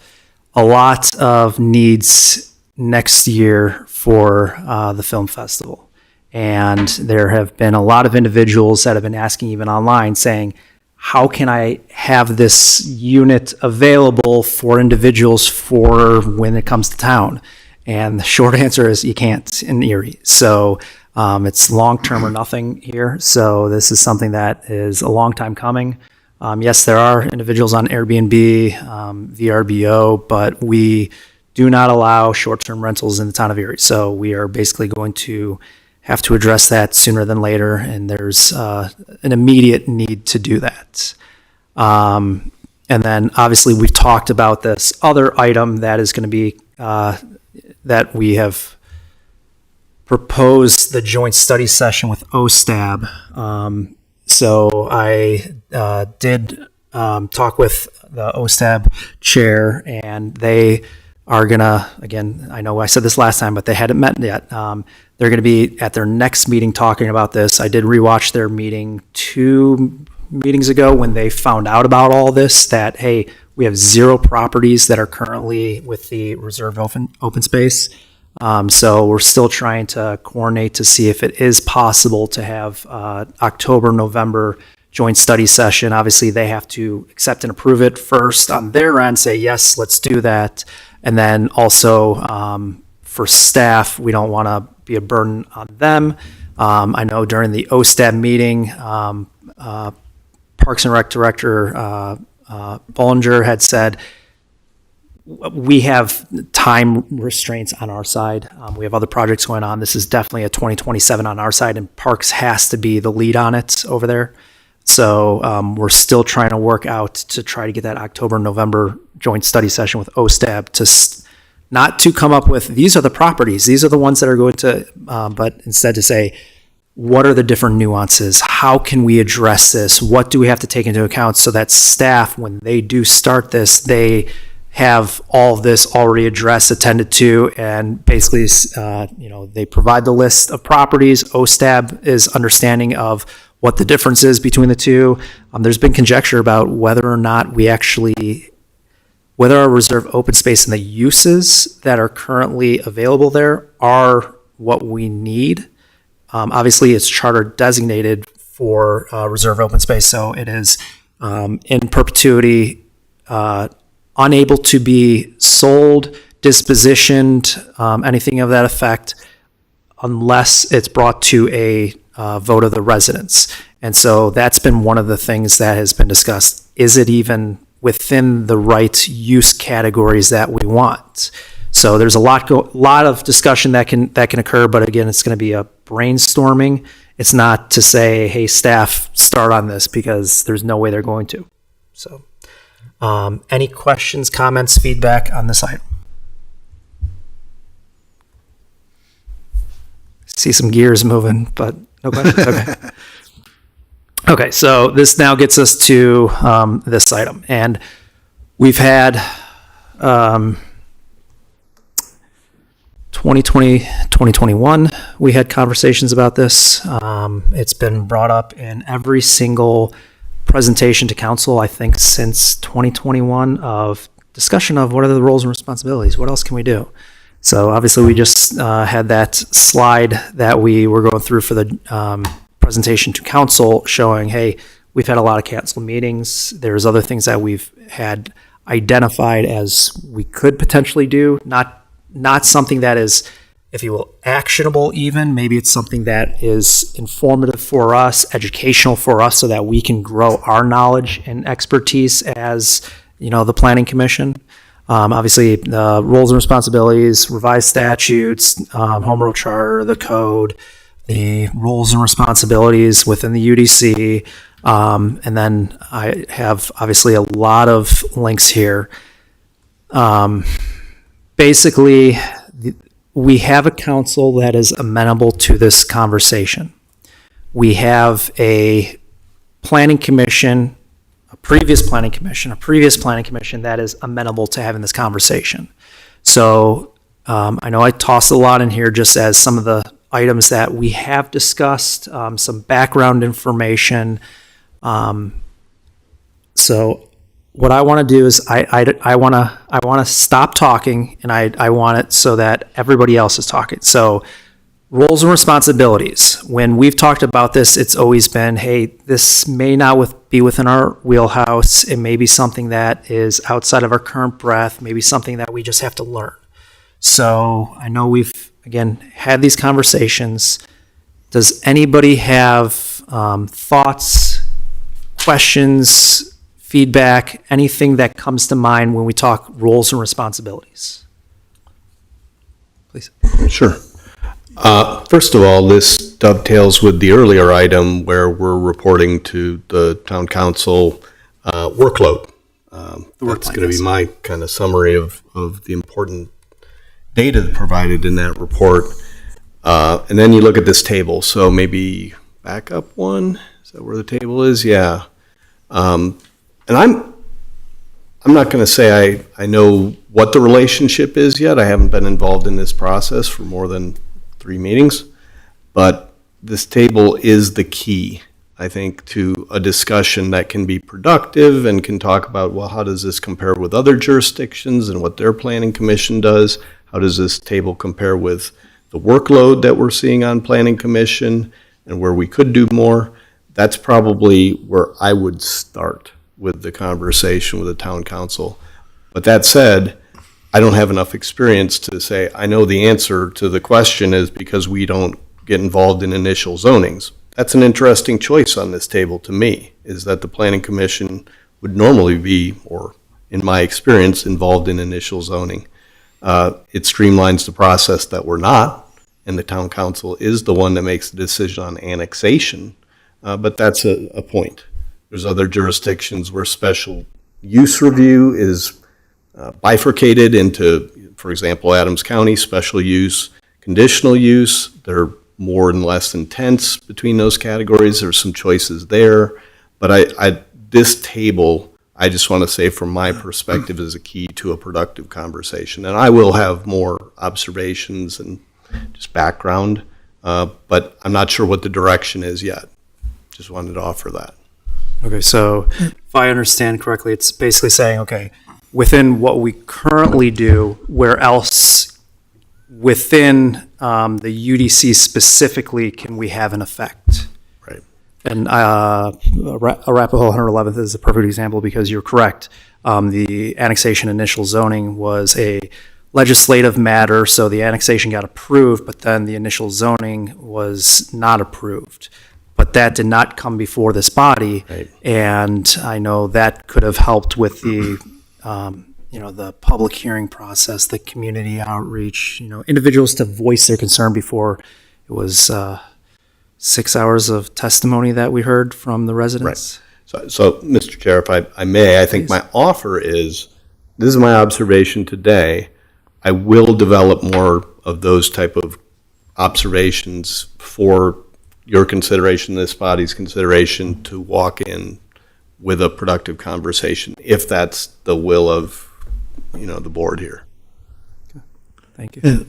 a lot of needs next year for the film festival. And there have been a lot of individuals that have been asking, even online, saying, how can I have this unit available for individuals for when it comes to town? And the short answer is you can't in Erie. So it's long-term or nothing here. So this is something that is a long time coming. Yes, there are individuals on Airbnb, VRBO, but we do not allow short-term rentals in the town of Erie. So we are basically going to have to address that sooner than later. And there's an immediate need to do that. And then obviously we've talked about this other item that is going to be that we have proposed the joint study session with OSTAB. So I did talk with the OSTAB chair, and they are going to, again, I know I said this last time, but they hadn't met yet. They're going to be at their next meeting talking about this. I did rewatch their meeting meetings ago when they found out about all this, that, hey, we have 0 properties that are currently with the reserved open space. So we're still trying to coordinate to see if it is possible to have October, November joint study session. Obviously, they have to accept and approve it first on their end, say, yes, let's do that. And then also for staff, we don't want to be a burden on them. I know during the OSTAB meeting, Parks and Rec Director Bollinger had said, we have time restraints on our side. We have other projects going on. This is definitely a 2027 on our side, and Parks has to be the lead on it over there. So we're still trying to work out to try to get that October, November joint study session with OSTAB to not to come up with, these are the properties, these are the ones that are going to, but instead to say, what are the different nuances? How can we address this? What do we have to take into account so that staff, when they do start this, they have all of this already addressed, attended to, and basically, they provide the list of properties. OSTAB is understanding of what the difference is between the two. There's been conjecture about whether or not whether our reserve open space and the uses that are currently available there are what we need. Obviously, it's charter designated for reserve open space, so it is in perpetuity, unable to be sold, dispositioned, anything of that effect, unless it's brought to a vote of the residents. And so that's been one of the things that has been discussed. Is it even within the right use categories that we want? So there's a lot of discussion that can occur, but again, it's going to be a brainstorming. It's not to say, hey, staff, start on this, because there's no way they're going to. So any questions, comments, feedback on this item? See some gears moving, but no questions? Okay. Okay, so this now gets us to this item. And we've had 2020, 2021, we had conversations about this. It's been brought up in every single presentation to council, I think, since 2021, of discussion of what are the roles and responsibilities, what else can we do? So obviously we just had that slide that we were going through for the presentation to council showing, hey, we've had a lot of canceled meetings. There's other things that we've had identified as we could potentially do, not something that is, if you will, actionable even. Maybe it's something that is informative for us, educational for us, so that we can grow our knowledge and expertise as, the Planning Commission. Obviously, the roles and responsibilities, revised statutes, Home Rule Charter, the code, the roles and responsibilities within the UDC. And then I have obviously a lot of links here. Basically, we have a council that is amenable to this conversation. We have a planning commission, a previous planning commission that is amenable to having this conversation. So I know I tossed a lot in here just as some of the items that we have discussed, some background information. So what I want to do is I want to stop talking, and I want it so that everybody else is talking. So roles and responsibilities. When we've talked about this, it's always been, hey, this may not be within our wheelhouse. It may be something that is outside of our current breadth, maybe something that we just have to learn. So I know we've, again, had these conversations. Does anybody have thoughts, questions, feedback, anything that comes to mind when we talk roles and responsibilities? Please. Sure. First of all, this dovetails with the earlier item where we're reporting to the town council workload. That's going to be my kind of summary of the important data provided in that report. And then you look at this table. So maybe back up one. Is that where the table is? Yeah. And I'm not going to say I know what the relationship is yet. I haven't been involved in this process for more than 3 meetings, but this table is the key I think, to a discussion that can be productive and can talk about, well, how does this compare with other jurisdictions and what their planning commission does? How does this table compare with the workload that we're seeing on planning commission and where we could do more? That's probably where I would start with the conversation with the town council. But that said, I don't have enough experience to say I know the answer to the question is because we don't get involved in initial zonings. That's an interesting choice on this table to me, is that the planning commission would normally be, or in my experience, involved in initial zoning. It streamlines the process that we're not, and the town council is the one that makes the decision on annexation, but that's a point. There's other jurisdictions where special use review is bifurcated into, for example, Adams County, special use, conditional use. They're more and less intense between those categories. There's some choices there. But this table, I just want to say from my perspective, is a key to a productive conversation. And I will have more observations and just background, but I'm not sure what the direction is yet. Just wanted to offer that. Okay, so if I understand correctly, it's basically saying, okay, within what we currently do, where else within the UDC specifically can we have an effect? Right. And Arapahoe 111th is a perfect example because you're correct. The annexation initial zoning was a legislative matter, so the annexation got approved, but then the initial zoning was not approved. But that did not come before this body, Right. and I know that could have helped with the the public hearing process, the community outreach, individuals to voice their concern before it was 6 hours of testimony that we heard from the residents. So, Mr. Chair, if I may, I think Please. my offer is, this is my observation today. I will develop more of those type of observations for your consideration, this body's consideration, to walk in with a productive conversation, if that's the will of, the board here. Thank you.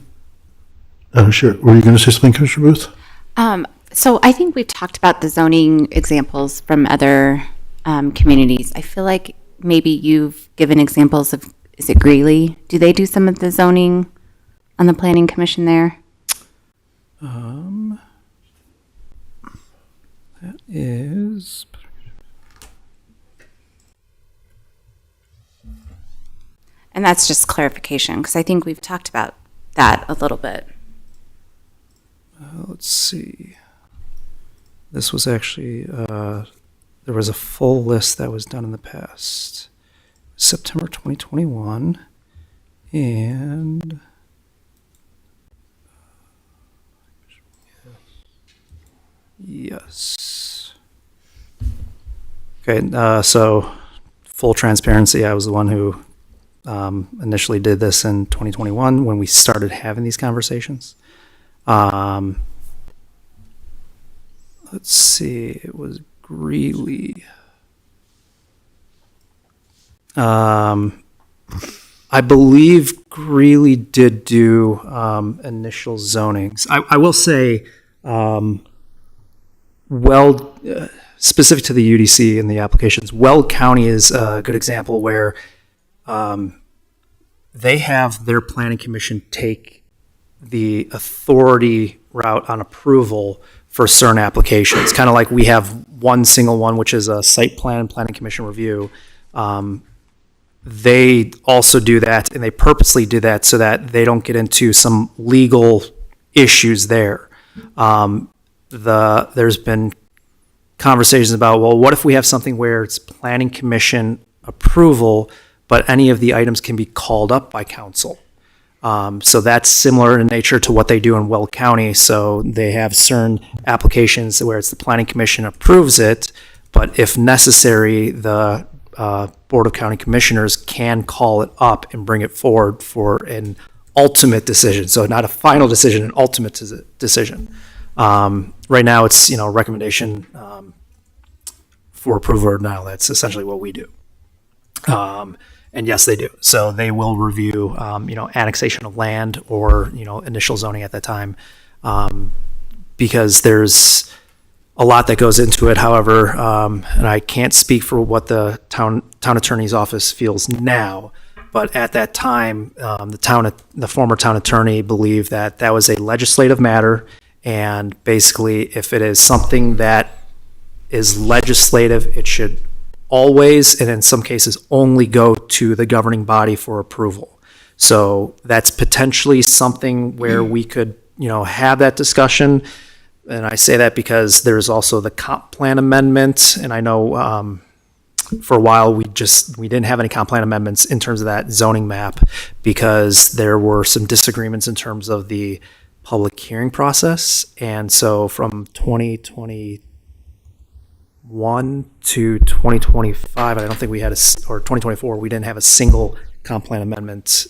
Sure. Were you going to say something, Commissioner Booth? So I think we've talked about the zoning examples from other communities. I feel like maybe you've given examples of, is it Greeley? Do they do some of the zoning on the planning commission there? That is. And that's just clarification, because I think we've talked about that a little bit. Let's see. This was actually, there was a full list that was done in the past. September 2021. And yes. Okay, so full transparency, I was the one who initially did this in 2021 when we started having these conversations. Let's see, it was Greeley. I believe Greeley did do initial zonings. I will say, specific to the UDC and the applications, Weld County is a good example where they have their planning commission take the authority route on approval for certain applications. Kind of like we have one single one, which is a site plan and planning commission review. They also do that, and they purposely do that so that they don't get into some legal issues there. There's been conversations about, well, what if we have something where it's planning commission approval, but any of the items can be called up by council? So that's similar in nature to what they do in Weld County. So they have certain applications where it's the planning commission approves it, but if necessary, the Board of County Commissioners can call it up and bring it forward for an ultimate decision. So not a final decision, an ultimate decision. Right now, it's recommendation for approval or denial. That's essentially what we do. And yes, they do. So they will review, annexation of land or initial zoning at that time, because there's a lot that goes into it. However, and I can't speak for what the town attorney's office feels now, but at that time, the former town attorney believed that that was a legislative matter, and basically, if it is something that is legislative, it should always, and in some cases, only go to the governing body for approval. So that's potentially something where we could, have that discussion. And I say that because there's also the comp plan amendment, and I know for a while we didn't have any comp plan amendments in terms of that zoning map because there were some disagreements in terms of the public hearing process. And so from 2021 to 2025, I don't think we had or 2024, we didn't have a single comp plan amendment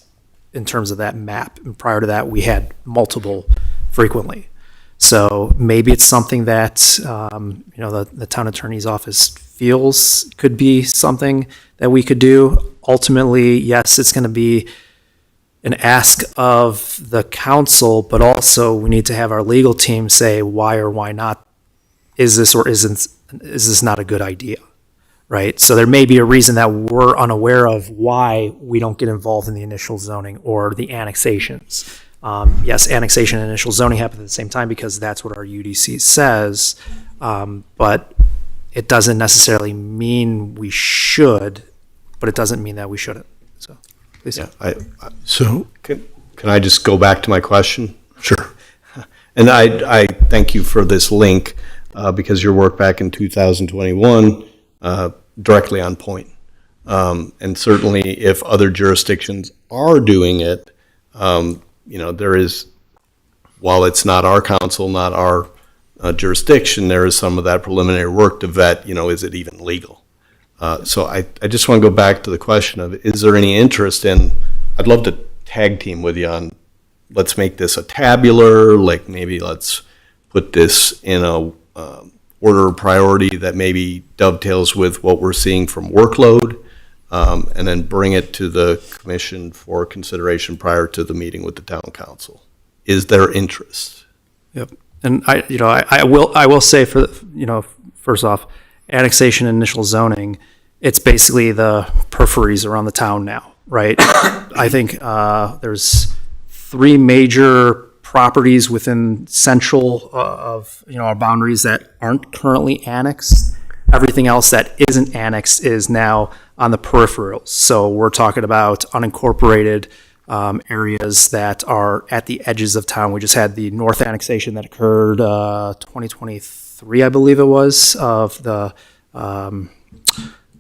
in terms of that map. And prior to that, we had multiple frequently. So maybe it's something that, the town attorney's office feels could be something that we could do. Ultimately, yes, it's going to be an ask of the council, but also we need to have our legal team say why or why not is this not a good idea, right? So there may be a reason that we're unaware of why we don't get involved in the initial zoning or the annexations. Yes, annexation and initial zoning happen at the same time because that's what our UDC says, but it doesn't necessarily mean we should, but it doesn't mean that we shouldn't. So, please. Yeah, So, can I just go back to my question? sure. And I thank you for this link because your work back in 2021 directly on point. And certainly if other jurisdictions are doing it, there is, while it's not our council, not our jurisdiction, there is some of that preliminary work to vet, is it even legal? So I just want to go back to the question of, is there any interest in, I'd love to tag team with you on, let's make this a tabular, like maybe let's put this in a order of priority that maybe dovetails with what we're seeing from workload, and then bring it to the commission for consideration prior to the meeting with the town council. Is there interest? Yep. And I will say first off, annexation and initial zoning, it's basically the peripheries around the town now, right? I think there's 3 major properties within central of our boundaries that aren't currently annexed. Everything else that isn't annexed is now on the peripherals. So we're talking about unincorporated areas that are at the edges of town. We just had the north annexation that occurred 2023, I believe it was, of the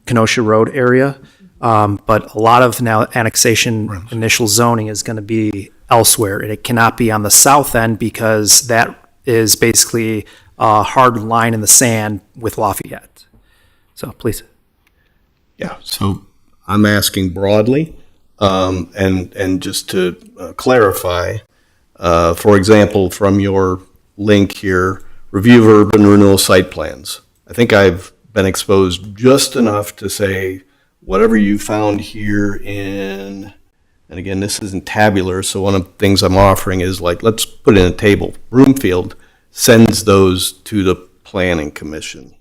Kenosha Road area. But a lot of now annexation initial zoning is going to be elsewhere, and it cannot be on the south end because that is basically a hard line in the sand with Lafayette. So please. Yeah, so I'm asking broadly, and just to clarify, for example, from your link here, review of urban renewal site plans. I think I've been exposed just enough to say whatever you found here in, and again, this isn't tabular, so one of the things I'm offering is like, let's put in a table. Broomfield sends those to the planning commission.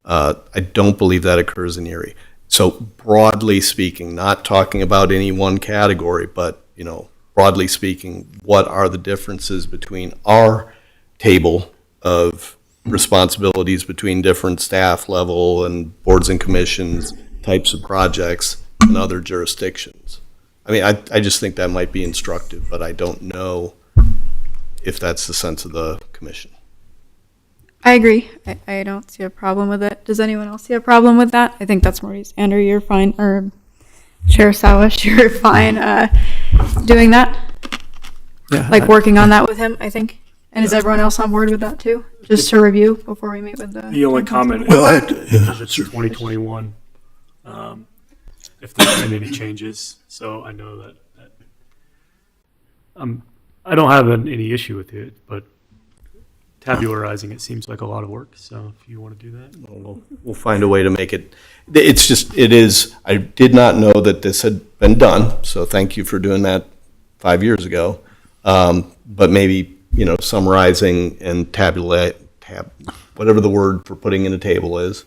I don't believe that occurs in Erie. So broadly speaking, not talking about any one category, but broadly speaking, what are the differences between our table of responsibilities between different staff level and boards and commissions, types of projects, and other jurisdictions? I mean, I just think that might be instructive, but I don't know if that's the sense of the commission. I agree. I don't see a problem with it. Does anyone else see a problem with that? I think that's Maurice. Andrew, you're fine. Or Chair Sawish, you're fine doing that? Yeah. Like working on that with him, I think? And is everyone else on board with that too? Just to review before we meet with The only comment Well, is it's 2021. If there's been any changes, so I know that I don't have any issue with it, but tabularizing it seems like a lot of work. So if you want to do that, We'll find a way to make it. It's just, it is, I did not know that this had been done, so thank you for doing that 5 years ago. But maybe, summarizing and whatever the word for putting in a table is.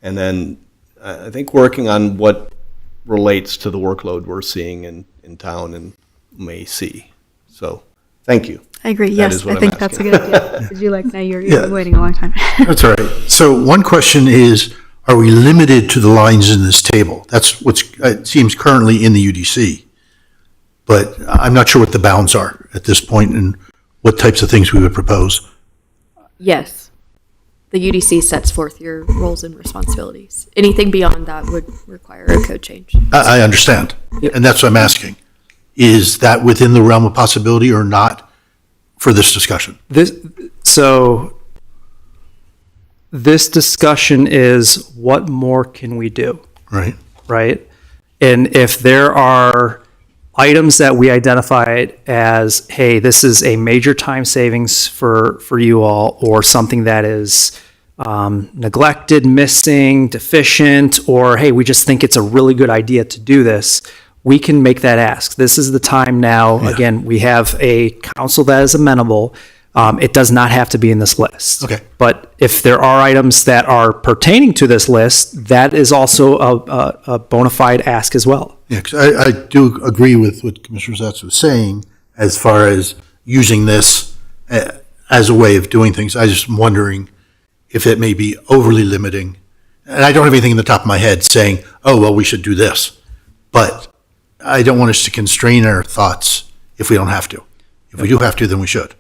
And then I think working on what relates to the workload we're seeing in town and may see. So, thank you. I agree. That Yes, is what I I'm think that's a good idea. Because you like, now you've Yeah. been waiting a long time. That's all right. So one question is, are we limited to the lines in this table? That's it seems currently in the UDC. But I'm not sure what the bounds are at this point and what types of things we would propose. Yes. The UDC sets forth your roles and responsibilities. Anything beyond that would require a code change. I understand. And that's what I'm asking. Is that within the realm of possibility or not for this discussion? This discussion is what more can we do, Right? right? And if there are items that we identified as, hey, this is a major time savings for you all, or something that is neglected, missing, deficient, or hey, we just think it's a really good idea to do this, we can make that ask. This is the time now. Yeah. Again, we have a council that is amenable. It does not have to be in this list. Okay. But if there are items that are pertaining to this list, that is also a bona fide ask as well. Yeah, because I do agree with what Commissioner Zatz was saying as far as using this as a way of doing things. I just am wondering if it may be overly limiting. And I don't have anything in the top of my head saying, oh, well, we should do this. But I don't want us to constrain our thoughts if we don't have to. If we do have to, then we should.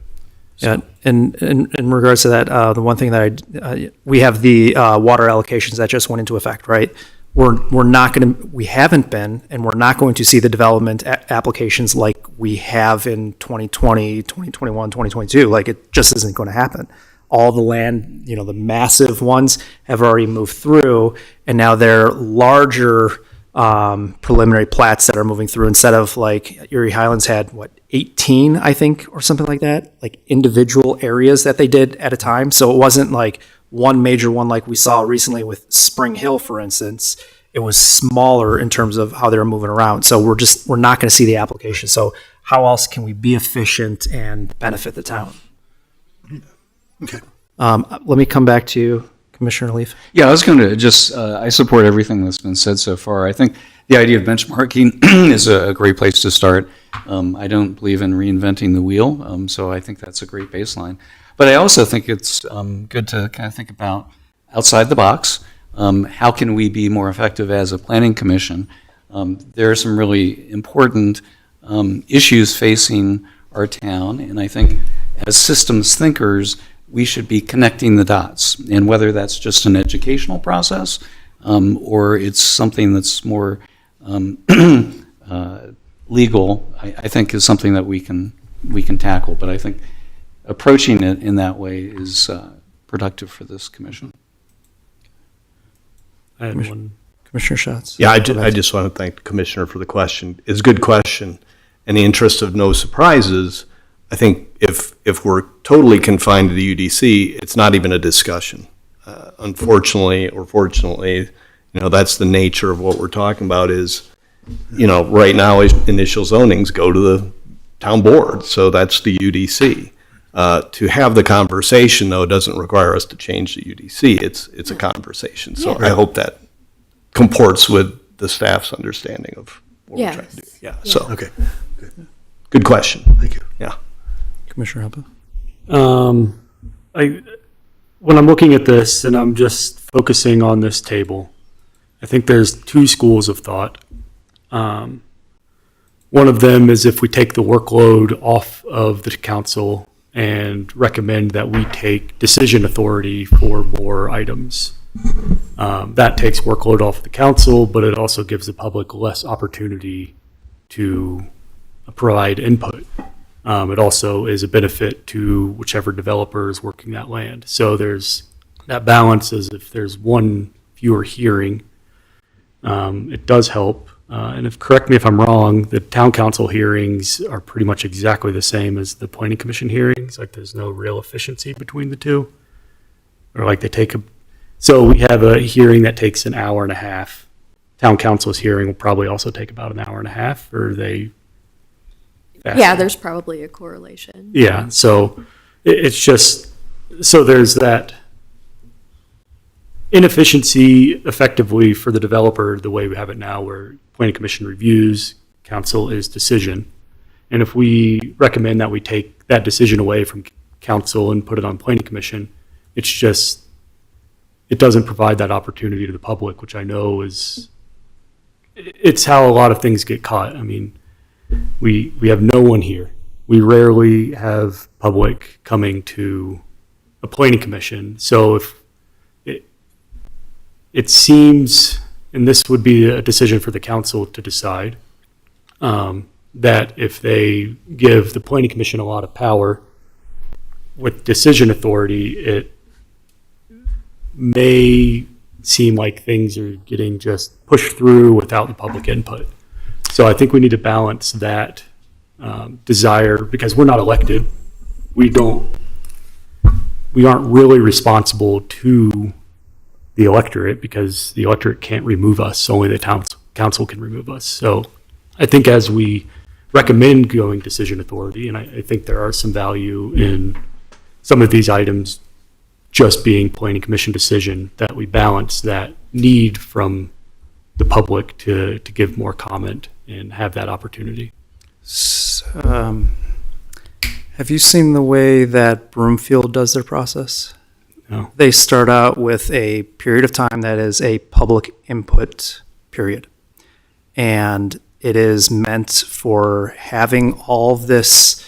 Yeah, and in regards to that, the one thing that we have the water allocations that just went into effect, right? We haven't been, and we're not going to see the development applications like we have in 2020, 2021, 2022. Like, it just isn't going to happen. All the land, the massive ones have already moved through, and now they're larger preliminary plats that are moving through, instead of like Erie Highlands had 18, I think, or something like that, like individual areas that they did at a time. So it wasn't like one major one like we saw recently with Spring Hill, for instance. It was smaller in terms of how they were moving around. So we're not going to see the application. So how else can we be efficient and benefit the town? Okay. Let me come back to you, Commissioner Leaf. Yeah, I was going to just, I support everything that's been said so far. I think the idea of benchmarking is a great place to start. I don't believe in reinventing the wheel, so I think that's a great baseline. But I also think it's good to kind of think about outside the box. How can we be more effective as a planning commission? There are some really important issues facing our town, and I think as systems thinkers, we should be connecting the dots. And whether that's just an educational process or it's something that's more legal, I think is something that we can tackle. But I think approaching it in that way is productive for this commission. I had one. Commissioner Schatz. Yeah, I just want to thank the Commissioner for the question. It's a good question. In the interest of no surprises, I think if we're totally confined to the UDC, it's not even a discussion. Unfortunately or fortunately, that's the nature of what we're talking about is, right now initial zonings go to the town board, so that's the UDC. To have the conversation, though, doesn't require us to change the UDC. It's a conversation. So I hope that comports with the staff's understanding of what we're trying to do. Yeah. So Okay. good question. Thank you. Yeah. Commissioner Huppa. When I'm looking at this and I'm just focusing on this table, I think there's two schools of thought. One of them is if we take the workload off of the council and recommend that we take decision authority for more items. That takes workload off the council, but it also gives the public less opportunity to provide input. It also is a benefit to whichever developer is working that land. So there's that balance is if there's one fewer hearing, it does help. And correct me if I'm wrong, the town council hearings are pretty much exactly the same as the planning commission hearings. Like there's no real efficiency between the two. Or like so we have a hearing that takes an hour and a half. Town council's hearing will probably also take about an hour and a half, or are they faster? Yeah, there's probably a correlation. Yeah, so it's just, so there's that inefficiency effectively for the developer the way we have it now, where planning commission reviews, council is decision. And if we recommend that we take that decision away from council and put it on planning commission, it's just, it doesn't provide that opportunity to the public, which I know is, it's how a lot of things get caught. I mean, we have no one here. We rarely have public coming to a planning commission. So if it seems, and this would be a decision for the council to decide, that if they give the planning commission a lot of power with decision authority, it may seem like things are getting just pushed through without the public input. So I think we need to balance that desire, because we're not elected. We aren't really responsible to the electorate, because the electorate can't remove us. Only the council can remove us. So I think as we recommend going decision authority, and I think there are some value in some of these items just being planning commission decision, that we balance that need from the public to give more comment and have that opportunity. Have you seen the way that Broomfield does their process? No. They start out with a period of time that is a public input period. And it is meant for having all these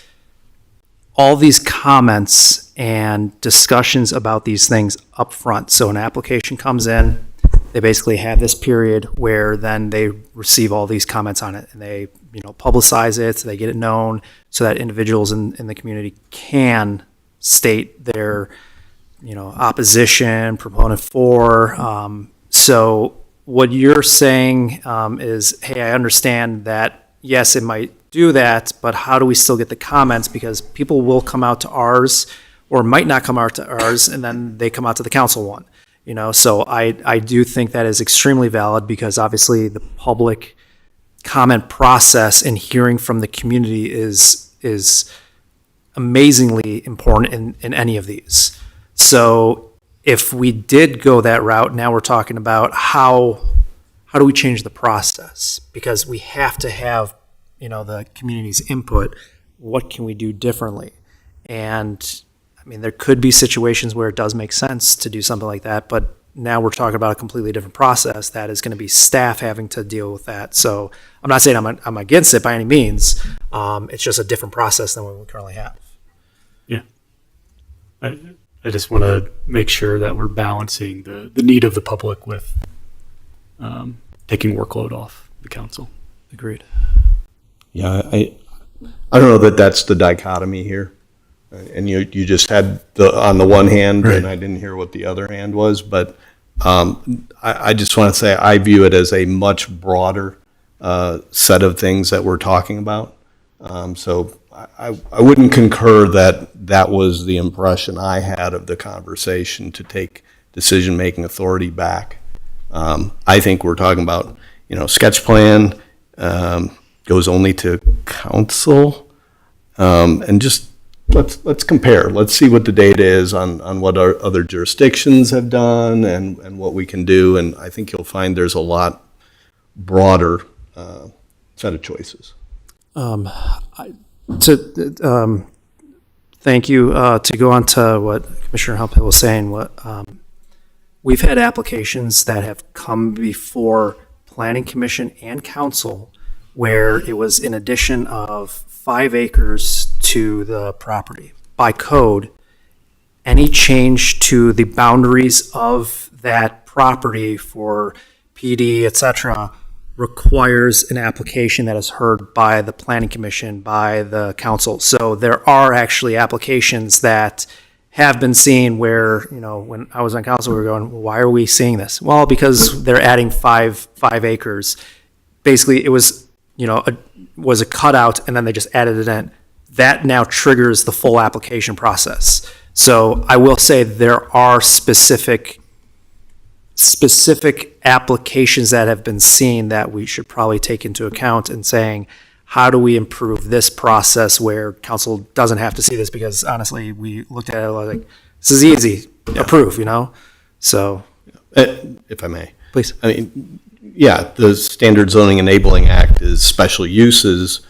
comments and discussions about these things up front. So an application comes in, they basically have this period where then they receive all these comments on it, and they, publicize it, so they get it known, so that individuals in the community can state their, opposition, proponent for. So what you're saying is, hey, I understand that, yes, it might do that, but how do we still get the comments? Because people will come out to ours or might not come out to ours, and then they come out to the council one. So I do think that is extremely valid, because obviously the public comment process and hearing from the community is amazingly important in any of these. So if we did go that route, now we're talking about how do we change the process? Because we have to have, the community's input. What can we do differently? And there could be situations where it does make sense to do something like that, but now we're talking about a completely different process that is going to be staff having to deal with that. So I'm not saying I'm against it by any means. It's just a different process than what we currently have. Yeah. I just want to make sure that we're balancing the need of the public with taking workload off the council. Agreed. Yeah, I don't know that that's the dichotomy here. And you just had on the one hand, right, and I didn't hear what the other hand was, but I just want to say I view it as a much broader set of things that we're talking about. So I wouldn't concur that was the impression I had of the conversation, to take decision-making authority back. I think we're talking about, sketch plan goes only to council, and just let's compare. Let's see what the data is on what our other jurisdictions have done and what we can do. And I think you'll find there's a lot broader set of choices. Thank you. To go on to what Commissioner Halpin was saying, we've had applications that have come before Planning Commission and Council where it was an addition of 5 acres to the property. By code, any change to the boundaries of that property for PD, etc., requires an application that is heard by the Planning Commission, by the council. So there are actually applications that have been seen where, when I was on council, we were going, why are we seeing this? Well, because they're adding 5 acres. Basically, it was, was a cutout, and then they just added it in. That now triggers the full application process. So I will say there are specific applications that have been seen that we should probably take into account in saying, how do we improve this process where council doesn't have to see this? Because honestly, we looked at it like, this is easy, approve, So If I may. Please. I mean, yeah, the Standard Zoning Enabling Act is special uses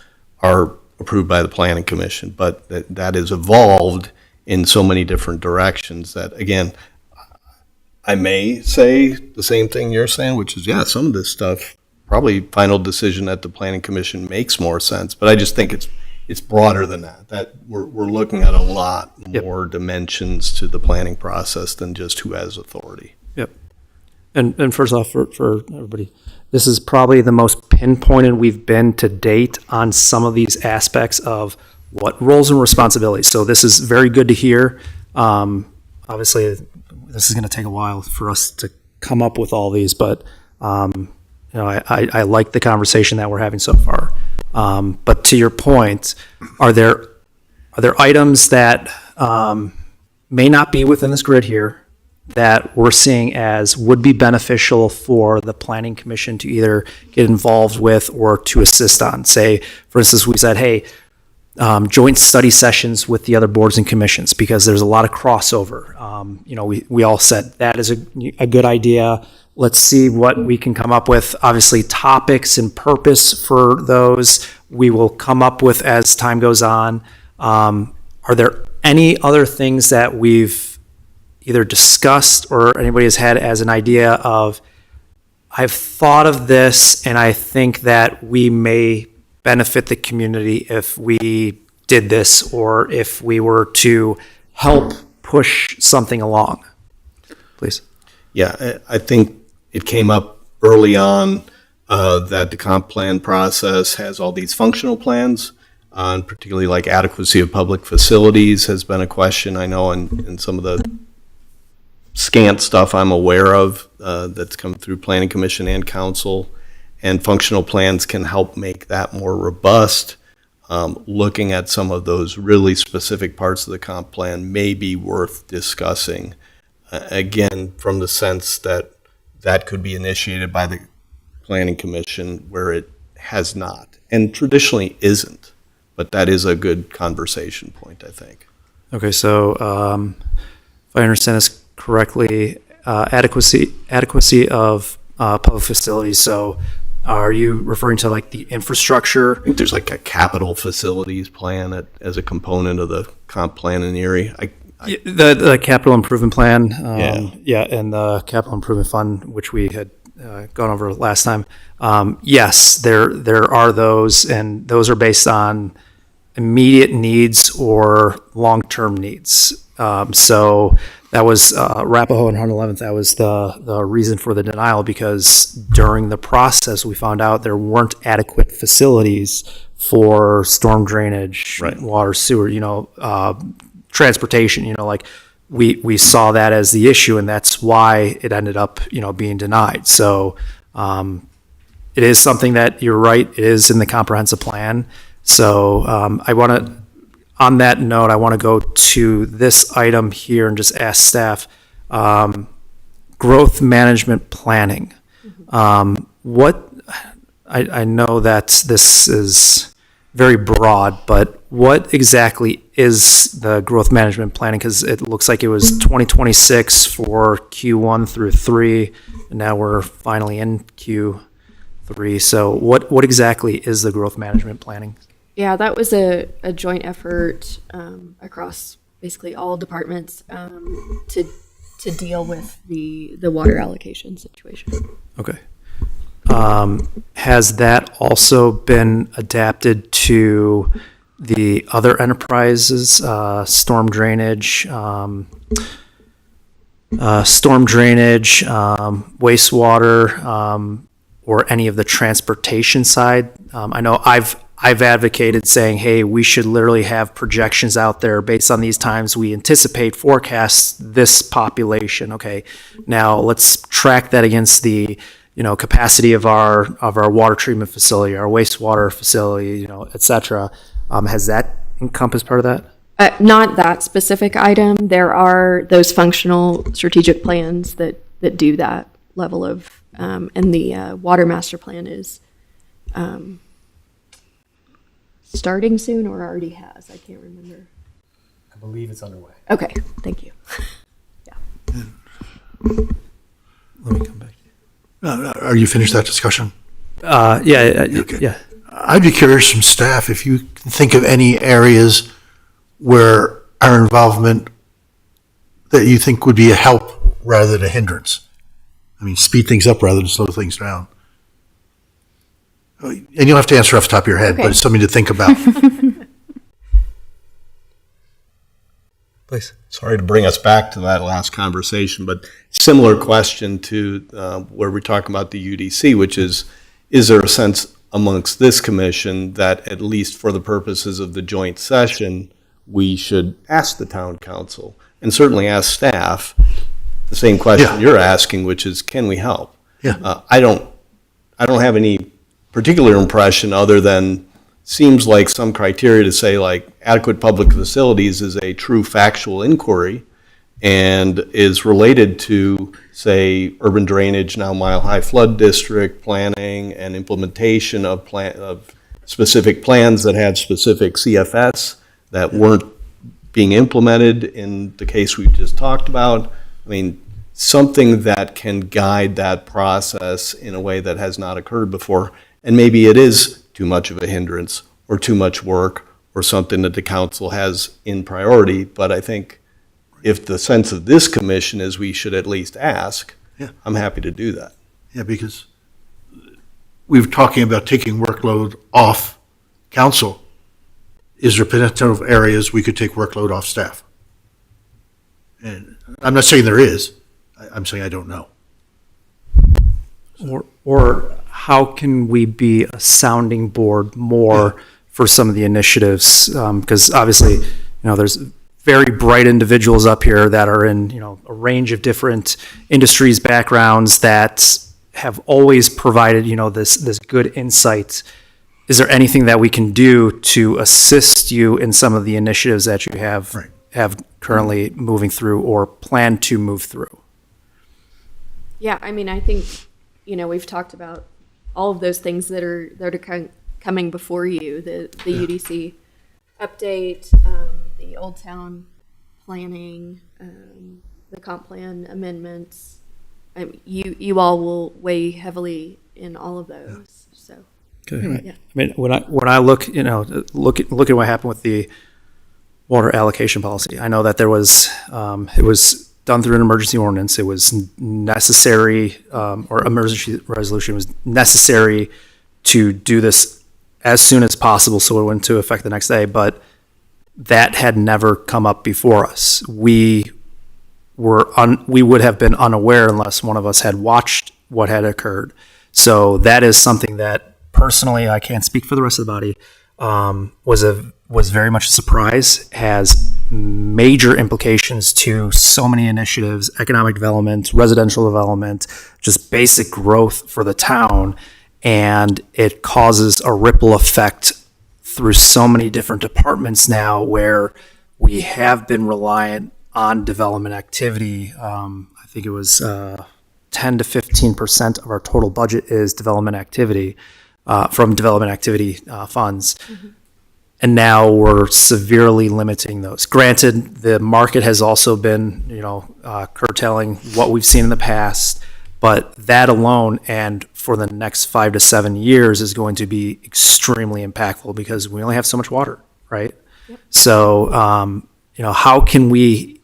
are approved by the Planning Commission, but that is evolved in so many different directions that, again, I may say the same thing you're saying, which is, yeah, some of this stuff, probably final decision at the Planning Commission makes more sense, but I just think it's broader than that. That we're looking at a lot more dimensions to the planning process than just who has authority. Yep. And first off, for everybody, this is probably the most pinpointed we've been to date on some of these aspects of what roles and responsibilities. So this is very good to hear. Obviously, this is going to take a while for us to come up with all these, but I like the conversation that we're having so far. But to your point, are there items that may not be within this grid here that we're seeing as would be beneficial for the Planning Commission to either get involved with or to assist on? Say, for instance, we said, hey, joint study sessions with the other boards and commissions, because there's a lot of crossover. We all said that is a good idea. Let's see what we can come up with. Obviously, topics and purpose for those we will come up with as time goes on. Are there any other things that we've either discussed or anybody has had as an idea of, I've thought of this and I think that we may benefit the community if we did this, or if we were to help push something along? Please. Yeah, I think it came up early on that the comp plan process has all these functional plans, and particularly like adequacy of public facilities has been a question, I know, in some of the scant stuff I'm aware of that's come through Planning Commission and Council. And functional plans can help make that more robust. Looking at some of those really specific parts of the comp plan may be worth discussing. Again, from the sense that that could be initiated by the Planning Commission where it has not, and traditionally isn't. But that is a good conversation point, I think. Okay, so if I understand this correctly, adequacy of public facilities. So are you referring to like the infrastructure? I think there's like a capital facilities plan as a component of the comp plan in Erie. The capital improvement plan, Yeah. and the capital improvement fund, which we had gone over last time. Yes, there are those, and those are based on immediate needs or long-term needs. So that was Arapahoe and 111th. That was the reason for the denial, because during the process we found out there weren't adequate facilities for storm drainage, Right. water, sewer, transportation. Like we saw that as the issue, and that's why it ended up being denied. So it is something that you're right. It is in the comprehensive plan. So on that note, I want to go to this item here and just ask staff, growth management planning. What, I know that this is very broad, but what exactly is the growth management planning? Because it looks like it was 2026 for Q1 through 3, and now we're finally in Q3. So what exactly is the growth management planning? Yeah, that was a joint effort across basically all departments to deal with the water allocation situation. Okay. Has that also been adapted to the other enterprises, storm drainage, wastewater, or any of the transportation side? I know I've advocated saying, hey, we should literally have projections out there based on these times we anticipate forecasts this population. Okay, now let's track that against the capacity of our water treatment facility, our wastewater facility, et cetera. Has that encompassed part of that? Not that specific item. There are those functional strategic plans that do that level of, and the water master plan is starting soon or already has. I can't remember. I believe it's underway. Okay, thank you. Are you finished that discussion? Yeah. I'd be curious from staff if you can think of any areas where our involvement that you think would be a help rather than a hindrance. I mean, speed things up rather than slow things down. And you don't have to answer off the top of your head, but Okay. it's something to think about. Please. Sorry to bring us back to that last conversation, but similar question to where we're talking about the UDC, which is there a sense amongst this commission that at least for the purposes of the joint session, we should ask the town council and certainly ask staff the same question Yeah. you're asking, which is, can we help? Yeah. I don't have any particular impression other than seems like some criteria to say like adequate public facilities is a true factual inquiry and is related to, say, urban drainage, now mile high flood district planning and implementation of specific plans that had specific CFS that weren't being implemented in the case we just talked about. I mean, something that can guide that process in a way that has not occurred before. And maybe it is too much of a hindrance or too much work or something that the council has in priority. But I think if the sense of this commission is we should at least ask, Yeah. I'm happy to do that. Yeah, because we've talking about taking workload off council. Is there potential areas we could take workload off staff? And I'm not saying there is. I'm saying I don't know. Or how can we be a sounding board more for some of the initiatives? Because obviously, there's very bright individuals up here that are in, a range of different industries, backgrounds that have always provided, this good insight. Is there anything that we can do to assist you in some of the initiatives that you have Right. have currently moving through or plan to move through? Yeah, I mean, I think, we've talked about all of those things that are coming before you, the UDC update, the Old Town planning, the comp plan amendments. You all will weigh heavily in all of those, so. Okay. Yeah. I mean, when I look, look at what happened with the water allocation policy. I know that there was, it was done through an emergency ordinance. It was necessary, or emergency resolution was necessary to do this as soon as possible, so it went into effect the next day. But that had never come up before us. We would have been unaware unless one of us had watched what had occurred. So that is something that personally, I can't speak for the rest of the body, was very much a surprise, has major implications to so many initiatives, economic development, residential development, just basic growth for the town. And it causes a ripple effect through so many different departments now where we have been reliant on development activity. I think it was 10 to 15% of our total budget is development activity. From development activity funds. And now we're severely limiting those. Granted, the market has also been, curtailing what we've seen in the past, but that alone and for the next 5 to 7 years is going to be extremely impactful because we only have so much water, right? Yep. So, how can we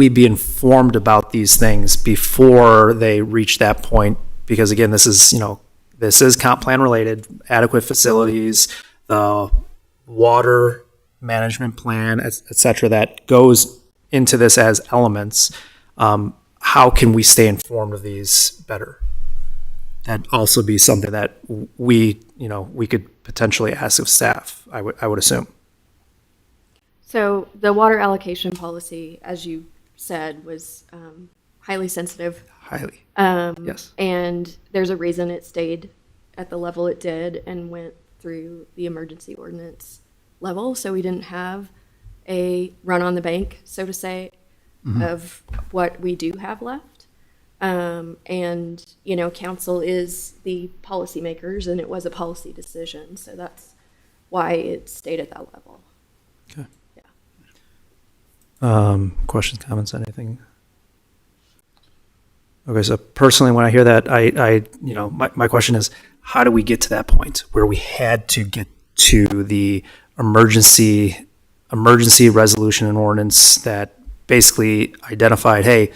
be informed about these things before they reach that point? Because again, this is comp plan related, adequate facilities, the water management plan, et cetera, that goes into this as elements. How can we stay informed of these better? That'd also be something that we could potentially ask of staff, I would assume. So the water allocation policy, as you said, was highly sensitive. Highly. Yes. And there's a reason it stayed at the level it did and went through the emergency ordinance level. So we didn't have a run on the bank, so to say, of what we do have left. And, council is the policymakers and it was a policy decision. So that's why it stayed at that level. Okay. Yeah. Questions, comments, anything? Okay, so personally, when I hear that, my question is, how do we get to that point where we had to get to the emergency resolution and ordinance that basically identified, hey,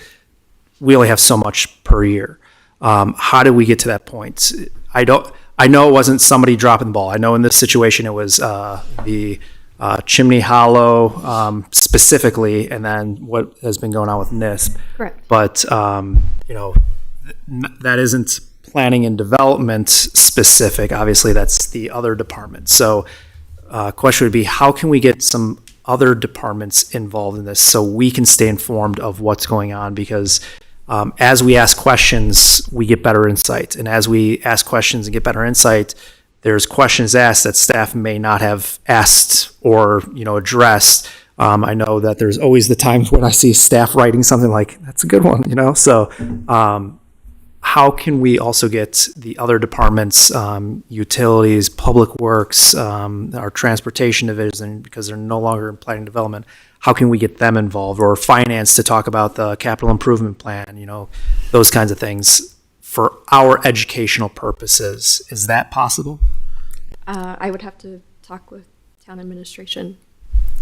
we only have so much per year. How did we get to that point? I know it wasn't somebody dropping the ball. I know in this situation it was the Chimney Hollow specifically, and then what has been going on with NISP. Correct. But that isn't planning and development specific. Obviously, that's the other department. So, question would be, how can we get some other departments involved in this so we can stay informed of what's going on? Because as we ask questions, we get better insight, and as we ask questions and get better insight, there's questions asked that staff may not have asked or addressed. I know that there's always the times when I see staff writing something like, that's a good one, so how can we also get the other departments, utilities, public works, our transportation division, because they're no longer in planning development, how can we get them involved, or finance to talk about the capital improvement plan, those kinds of things for our educational purposes? Is that possible? I would have to talk with town administration.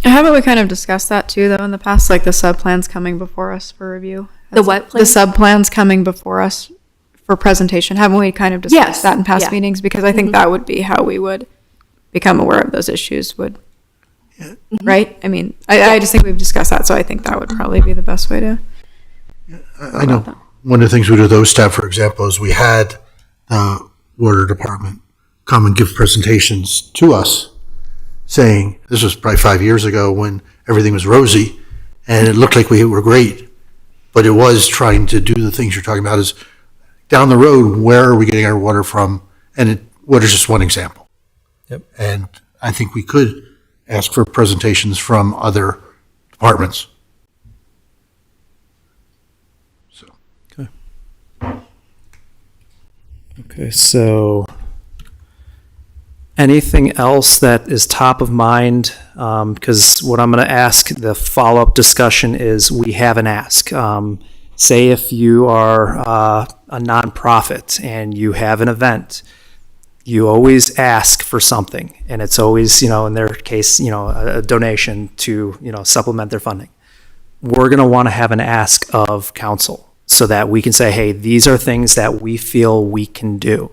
Haven't we kind of discussed that too, though, in the past, like the sub-plans coming before us for review? The what The plan? sub-plans coming before us for presentation. Haven't we kind of discussed Yes, that in past yeah. meetings? Because I think that would be how we would become aware of those issues, right? I mean, I just think we've discussed that, so I think that would probably be the best way to. I know one of the things we do with those staff, for example, is we had the water department come and give presentations to us saying, this was probably 5 years ago when everything was rosy and it looked like we were great, but it was trying to do the things you're talking about is down the road, where are we getting our water from? And water is just one example. Yep. And I think we could ask for presentations from other departments. So. Okay, so anything else that is top of mind? Because what I'm going to ask, the follow-up discussion is, we have an ask. Say if you are a nonprofit and you have an event, you always ask for something, and it's always, in their case, a donation to, supplement their funding. We're going to want to have an ask of council so that we can say, hey, these are things that we feel we can do.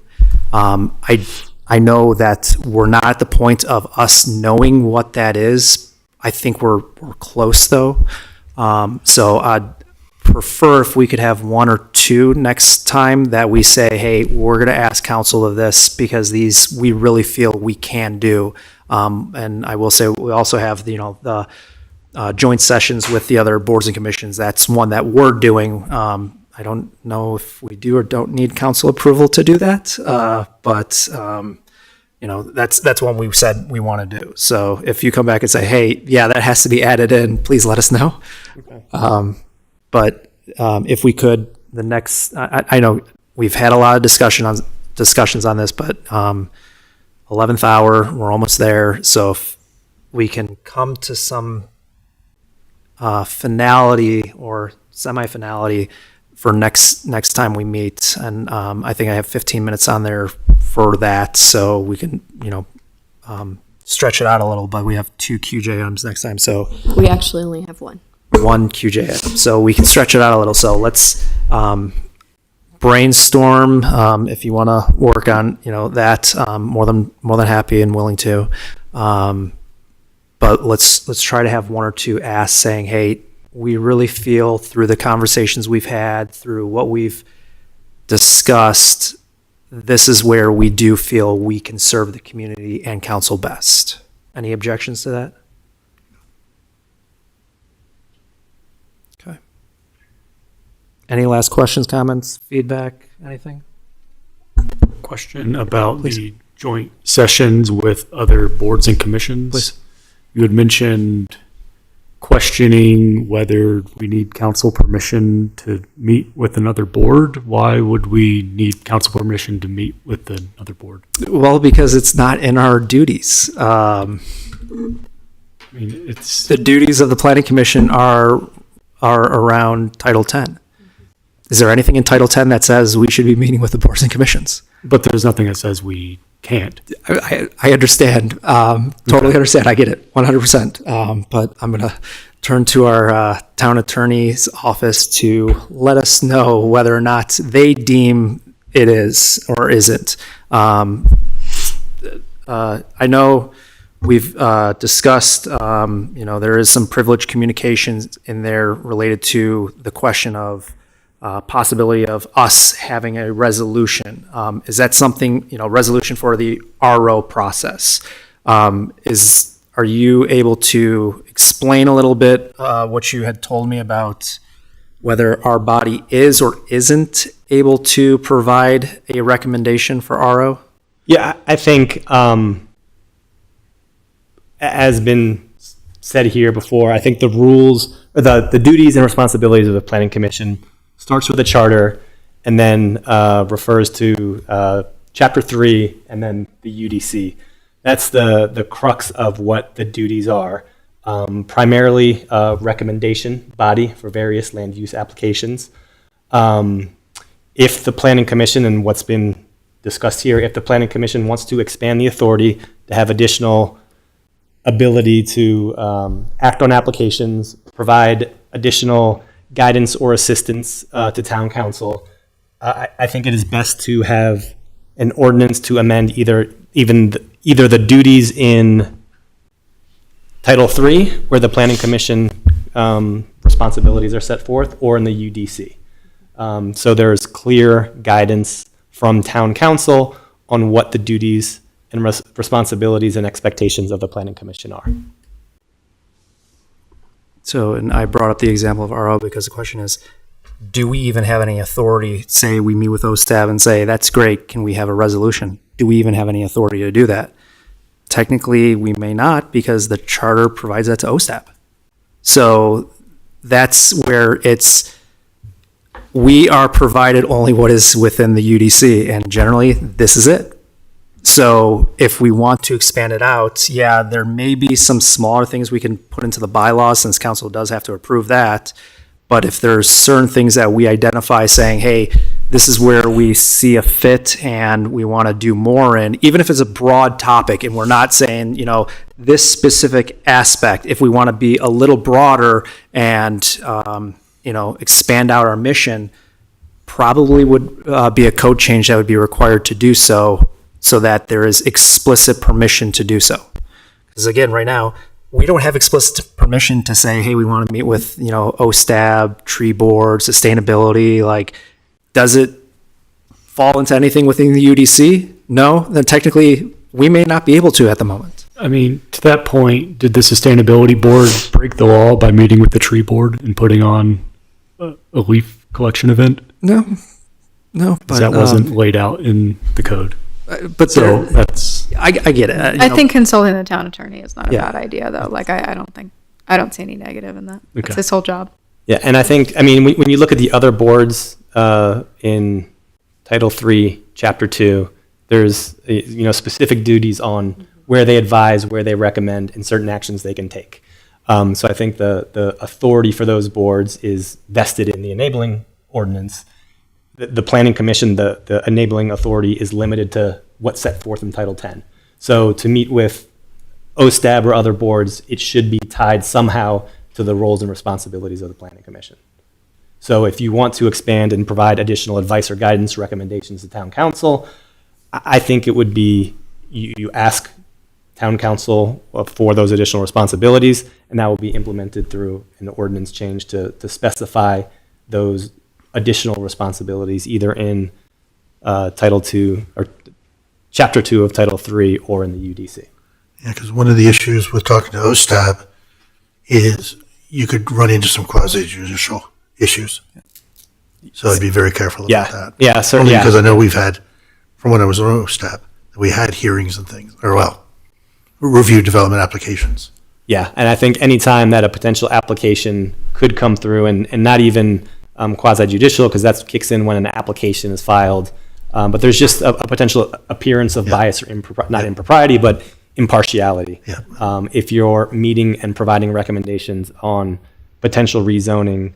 I know that we're not at the point of us knowing what that is. I think we're close though. So I'd prefer if we could have one or two next time that we say, hey, we're going to ask council of this because these we really feel we can do. And I will say we also have the joint sessions with the other boards and commissions. That's one that we're doing. I don't know if we do or don't need council approval to do that, but that's one we said we want to do. So if you come back and say, hey, yeah, that has to be added in, please let us know. Okay. But if we could, the next, I know we've had a lot of discussions on this, but 11th hour, we're almost there. So if we can come to some finality or semi-finality for next time we meet, and I think I have 15 minutes on there for that, so we can stretch it out a little. But we have 2 QJ items next time, so We actually only have one. 1 QJ item, so we can stretch it out a little. So let's brainstorm. If you want to work on that, more than happy and willing to. But let's try to have 1 or 2 asks saying, hey, we really feel through the conversations we've had, through what we've discussed, this is where we do feel we can serve the community and council best. Any objections to that? Okay. Any last questions, comments, feedback, anything? Question about the joint sessions with other boards and commissions. Please. You had mentioned questioning whether we need council permission to meet with another board. Why would we need council permission to meet with another board? Well, because it's not in our duties. I mean, it's The duties of the planning commission are around Title 10. Is there anything in Title 10 that says we should be meeting with the boards and commissions? But there's nothing that says we can't. I understand. Totally understand. I get it 100%. But I'm going to turn to our town attorney's office to let us know whether or not they deem it is or isn't. I know we've discussed, there is some privileged communications in there related to the question of possibility of us having a resolution. Is that something, resolution for the RO process? Are you able to explain a little bit what you had told me about whether our body is or isn't able to provide a recommendation for RO? Yeah, I think, as been said here before, I think the rules, or the duties and responsibilities of the Planning Commission starts with the charter and then refers to Chapter 3 and then the UDC. That's the crux of what the duties are. Primarily a recommendation body for various land use applications. If the Planning Commission, and what's been discussed here, if the Planning Commission wants to expand the authority to have additional ability to act on applications, provide additional guidance or assistance to town council, I think it is best to have an ordinance to amend either the duties in Title 3, where the Planning Commission responsibilities are set forth, or in the UDC. So there's clear guidance from town council on what the duties and responsibilities and expectations of the Planning Commission are. So, and I brought up the example of RO because the question is, do we even have any authority? Say we meet with OSTAB and say, that's great, can we have a resolution? Do we even have any authority to do that? Technically, we may not, because the charter provides that to OSTAB. So that's where we are provided only what is within the UDC, and generally, this is it. So if we want to expand it out, yeah, there may be some smaller things we can put into the bylaws, since council does have to approve that. But if there's certain things that we identify saying, hey, this is where we see a fit and we want to do more in, even if it's a broad topic and we're not saying, this specific aspect, if we want to be a little broader and, expand out our mission, probably would be a code change that would be required to do so that there is explicit permission to do so. Because again, right now, we don't have explicit permission to say, hey, we want to meet with, OSTAB, tree board, sustainability. Like, does it fall into anything within the UDC? No, then technically we may not be able to at the moment. I mean, to that point, did the sustainability board break the law by meeting with the tree board and putting on a leaf collection event? No, but that wasn't laid out in the code. But So that's, I get it. I think consulting the town attorney is not a Yeah. bad idea, though. Like, I don't see any negative in that. Okay. It's his whole job. Yeah, and I think, when you look at the other boards in Title 3, Chapter 2, there's, specific duties on where they advise, where they recommend, and certain actions they can take. So I think the authority for those boards is vested in the enabling ordinance. The Planning Commission, the enabling authority is limited to what's set forth in Title 10. So to meet with OSTAB or other boards, it should be tied somehow to the roles and responsibilities of the Planning Commission. So if you want to expand and provide additional advice or guidance, recommendations to town council, I think it would be, you ask town council for those additional responsibilities, and that will be implemented through an ordinance change to specify those additional responsibilities either in Title 2 or Chapter 2 of Title 3 or in the UDC. Yeah, because one of the issues with talking to OSTAB is you could run into some quasi-judicial issues. So I'd be very careful about that. Yeah, certainly. Only because I know we've had, from when I was on OSTAB, we had hearings and things, review development applications. Yeah, and I think any time that a potential application could come through, and not even quasi-judicial, because that kicks in when an application is filed, but there's just a potential appearance of bias or not impropriety, but impartiality. Yeah. If you're meeting and providing recommendations on potential rezoning,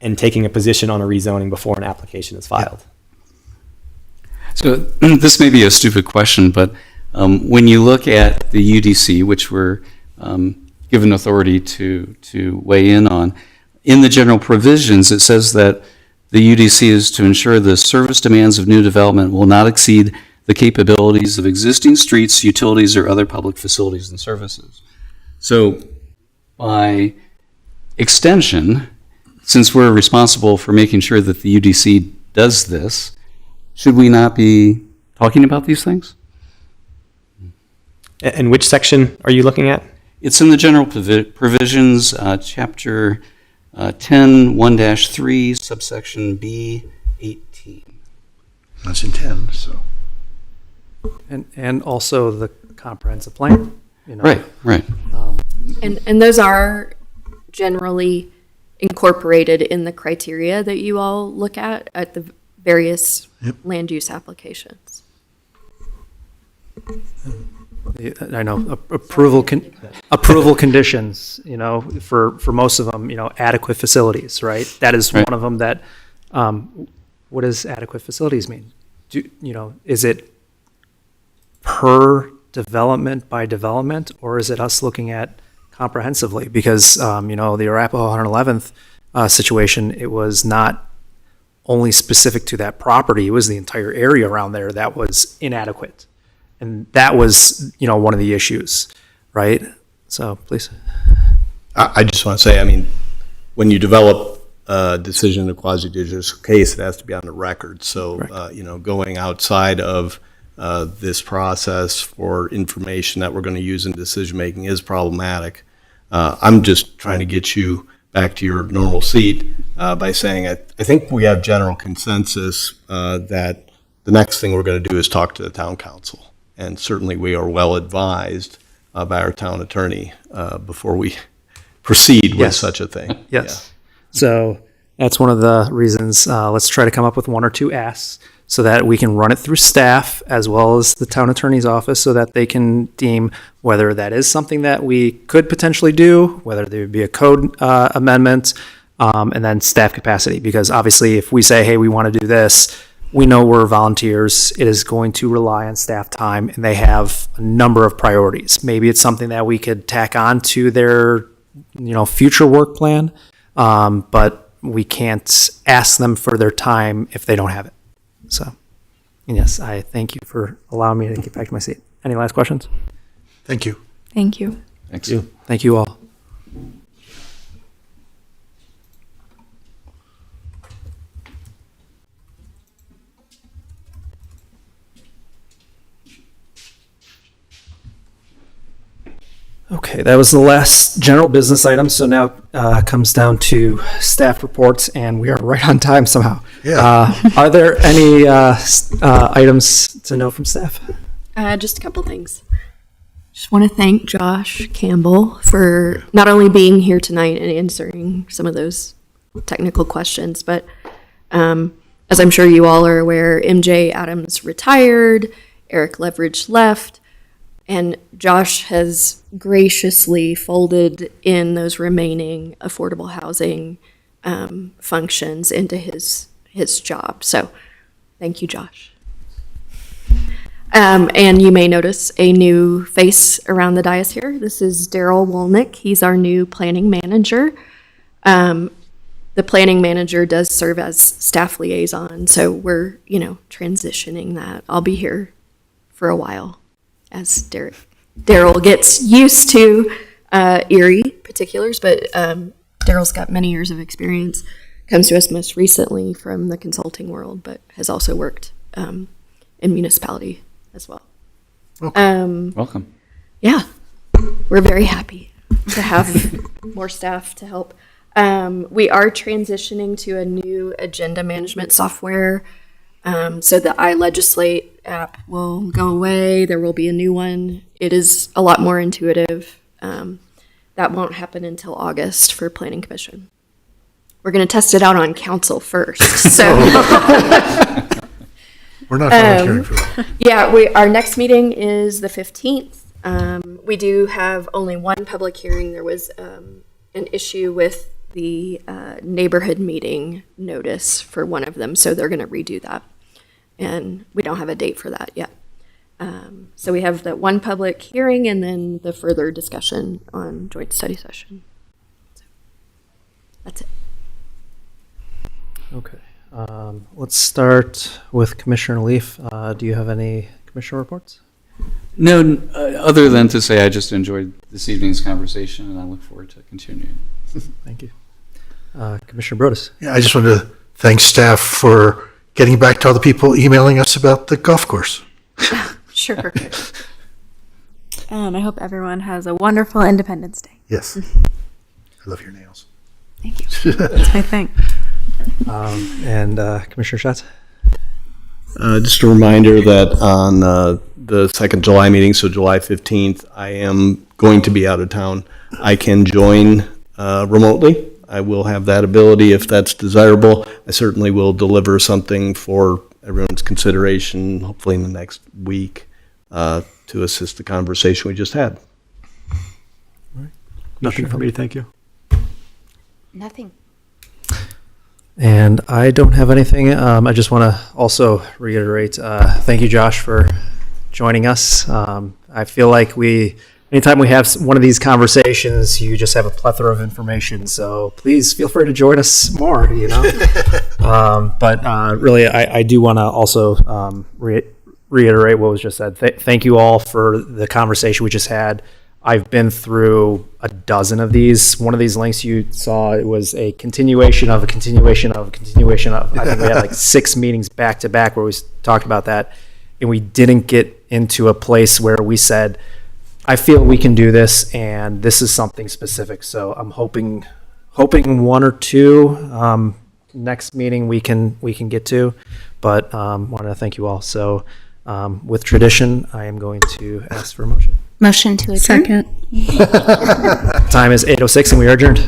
and taking a position on a rezoning before an application is filed. So this may be a stupid question, but when you look at the UDC, which we're given authority to weigh in on, in the general provisions, it says that the UDC is to ensure the service demands of new development will not exceed the capabilities of existing streets, utilities, or other public facilities and services. So by extension, since we're responsible for making sure that the UDC does this, should we not be talking about these things? And which section are you looking at? It's in the general provisions, chapter 10, 1-3, subsection B, 18. That's in 10, so. And also the comprehensive plan. You know. Right. And those are generally incorporated in the criteria that you all look at the various land use applications. I know approval conditions, you know, for most of them, you know, adequate facilities, right? That is Right. one of them that, what does adequate facilities mean? Is it per development by development, or is it us looking at comprehensively? Because, the Arapahoe 111th situation, it was not only specific to that property, it was the entire area around there that was inadequate. And that was, one of the issues, right? So, please. I just want to say, I mean, when you develop a decision in a quasi-judicial case, it has to be on the record. So, going outside of this process for information that we're going to use in decision-making is problematic. I'm just trying to get you back to your normal seat by saying I think we have general consensus that the next thing we're going to do is talk to the town council. And certainly we are well advised by our town attorney before we proceed with such a thing. Yes. So that's one of the reasons. Let's try to come up with one or two asks so that we can run it through staff as well as the town attorney's office so that they can deem whether that is something that we could potentially do, whether there would be a code amendment, and then staff capacity. Because obviously if we say, hey, we want to do this, we know we're volunteers. It is going to rely on staff time, and they have a number of priorities. Maybe it's something that we could tack on to their, future work plan, but we can't ask them for their time if they don't have it. So, and yes, I thank you for allowing me to get back to my seat. Any last questions? Thank you. Thank you. Thanks. Thank you all. Okay, that was the last general business item. So now comes down to staff reports, and we are right on time somehow. Yeah. Are there any items to know from staff? Just a couple things. Just want to thank Josh Campbell for not only being here tonight and answering some of those technical questions, but as I'm sure you all are aware, MJ Adams retired, Eric Leverage left, and Josh has graciously folded in those remaining affordable housing functions into his job. So thank you, Josh. And you may notice a new face around the dais here. This is Daryl Wolnick. He's our new planning manager. The planning manager does serve as staff liaison, so we're, transitioning that. I'll be here for a while as Daryl gets used to Erie particulars, but Daryl's got many years of experience, comes to us most recently from the consulting world, but has also worked in municipality as well. Welcome. Yeah, we're very happy to have more staff to help. We are transitioning to a new agenda management software. So the iLegislate app will go away. There will be a new one. It is a lot more intuitive. That won't happen until August for Planning Commission. We're going to test it out on council first. So We're not volunteering for that. yeah, our next meeting is the 15th. We do have only one public hearing. There was an issue with the neighborhood meeting notice for one of them, so they're going to redo that. And we don't have a date for that yet. So we have that one public hearing and then the further discussion on joint study session. So that's it. Okay. Let's start with Commissioner Leaf. Do you have any commissioner reports? No, other than to say I just enjoyed this evening's conversation and I look forward to continuing. Thank you. Commissioner Broadus. Yeah, I just wanted to thank staff for getting back to all the people emailing us about the golf course. Sure. I hope everyone has a wonderful Independence Day. Yes. I love your nails. Thank you. That's my thing. And Commissioner Schatz. Just a reminder that on the second July meeting, so July 15th, I am going to be out of town. I can join remotely. I will have that ability if that's desirable. I certainly will deliver something for everyone's consideration, hopefully in the next week, to assist the conversation we just had. Nothing for me to thank you. Nothing. And I don't have anything. I just want to also reiterate, thank you, Josh, for joining us. I feel like anytime we have one of these conversations, you just have a plethora of information. So please feel free to join us more, But really, I do want to also reiterate what was just said. Thank you all for the conversation we just had. I've been through a dozen of these. One of these links you saw, it was a continuation of a continuation of a continuation of. I think we had like 6 meetings back to back where we talked about that. And we didn't get into a place where we said, I feel we can do this and this is something specific. So I'm hoping 1 or 2 next meeting we can get to. But want to thank you all. So with tradition, I am going to ask for a motion. Motion to adjourn. Second. Time is 8:06 and we are adjourned.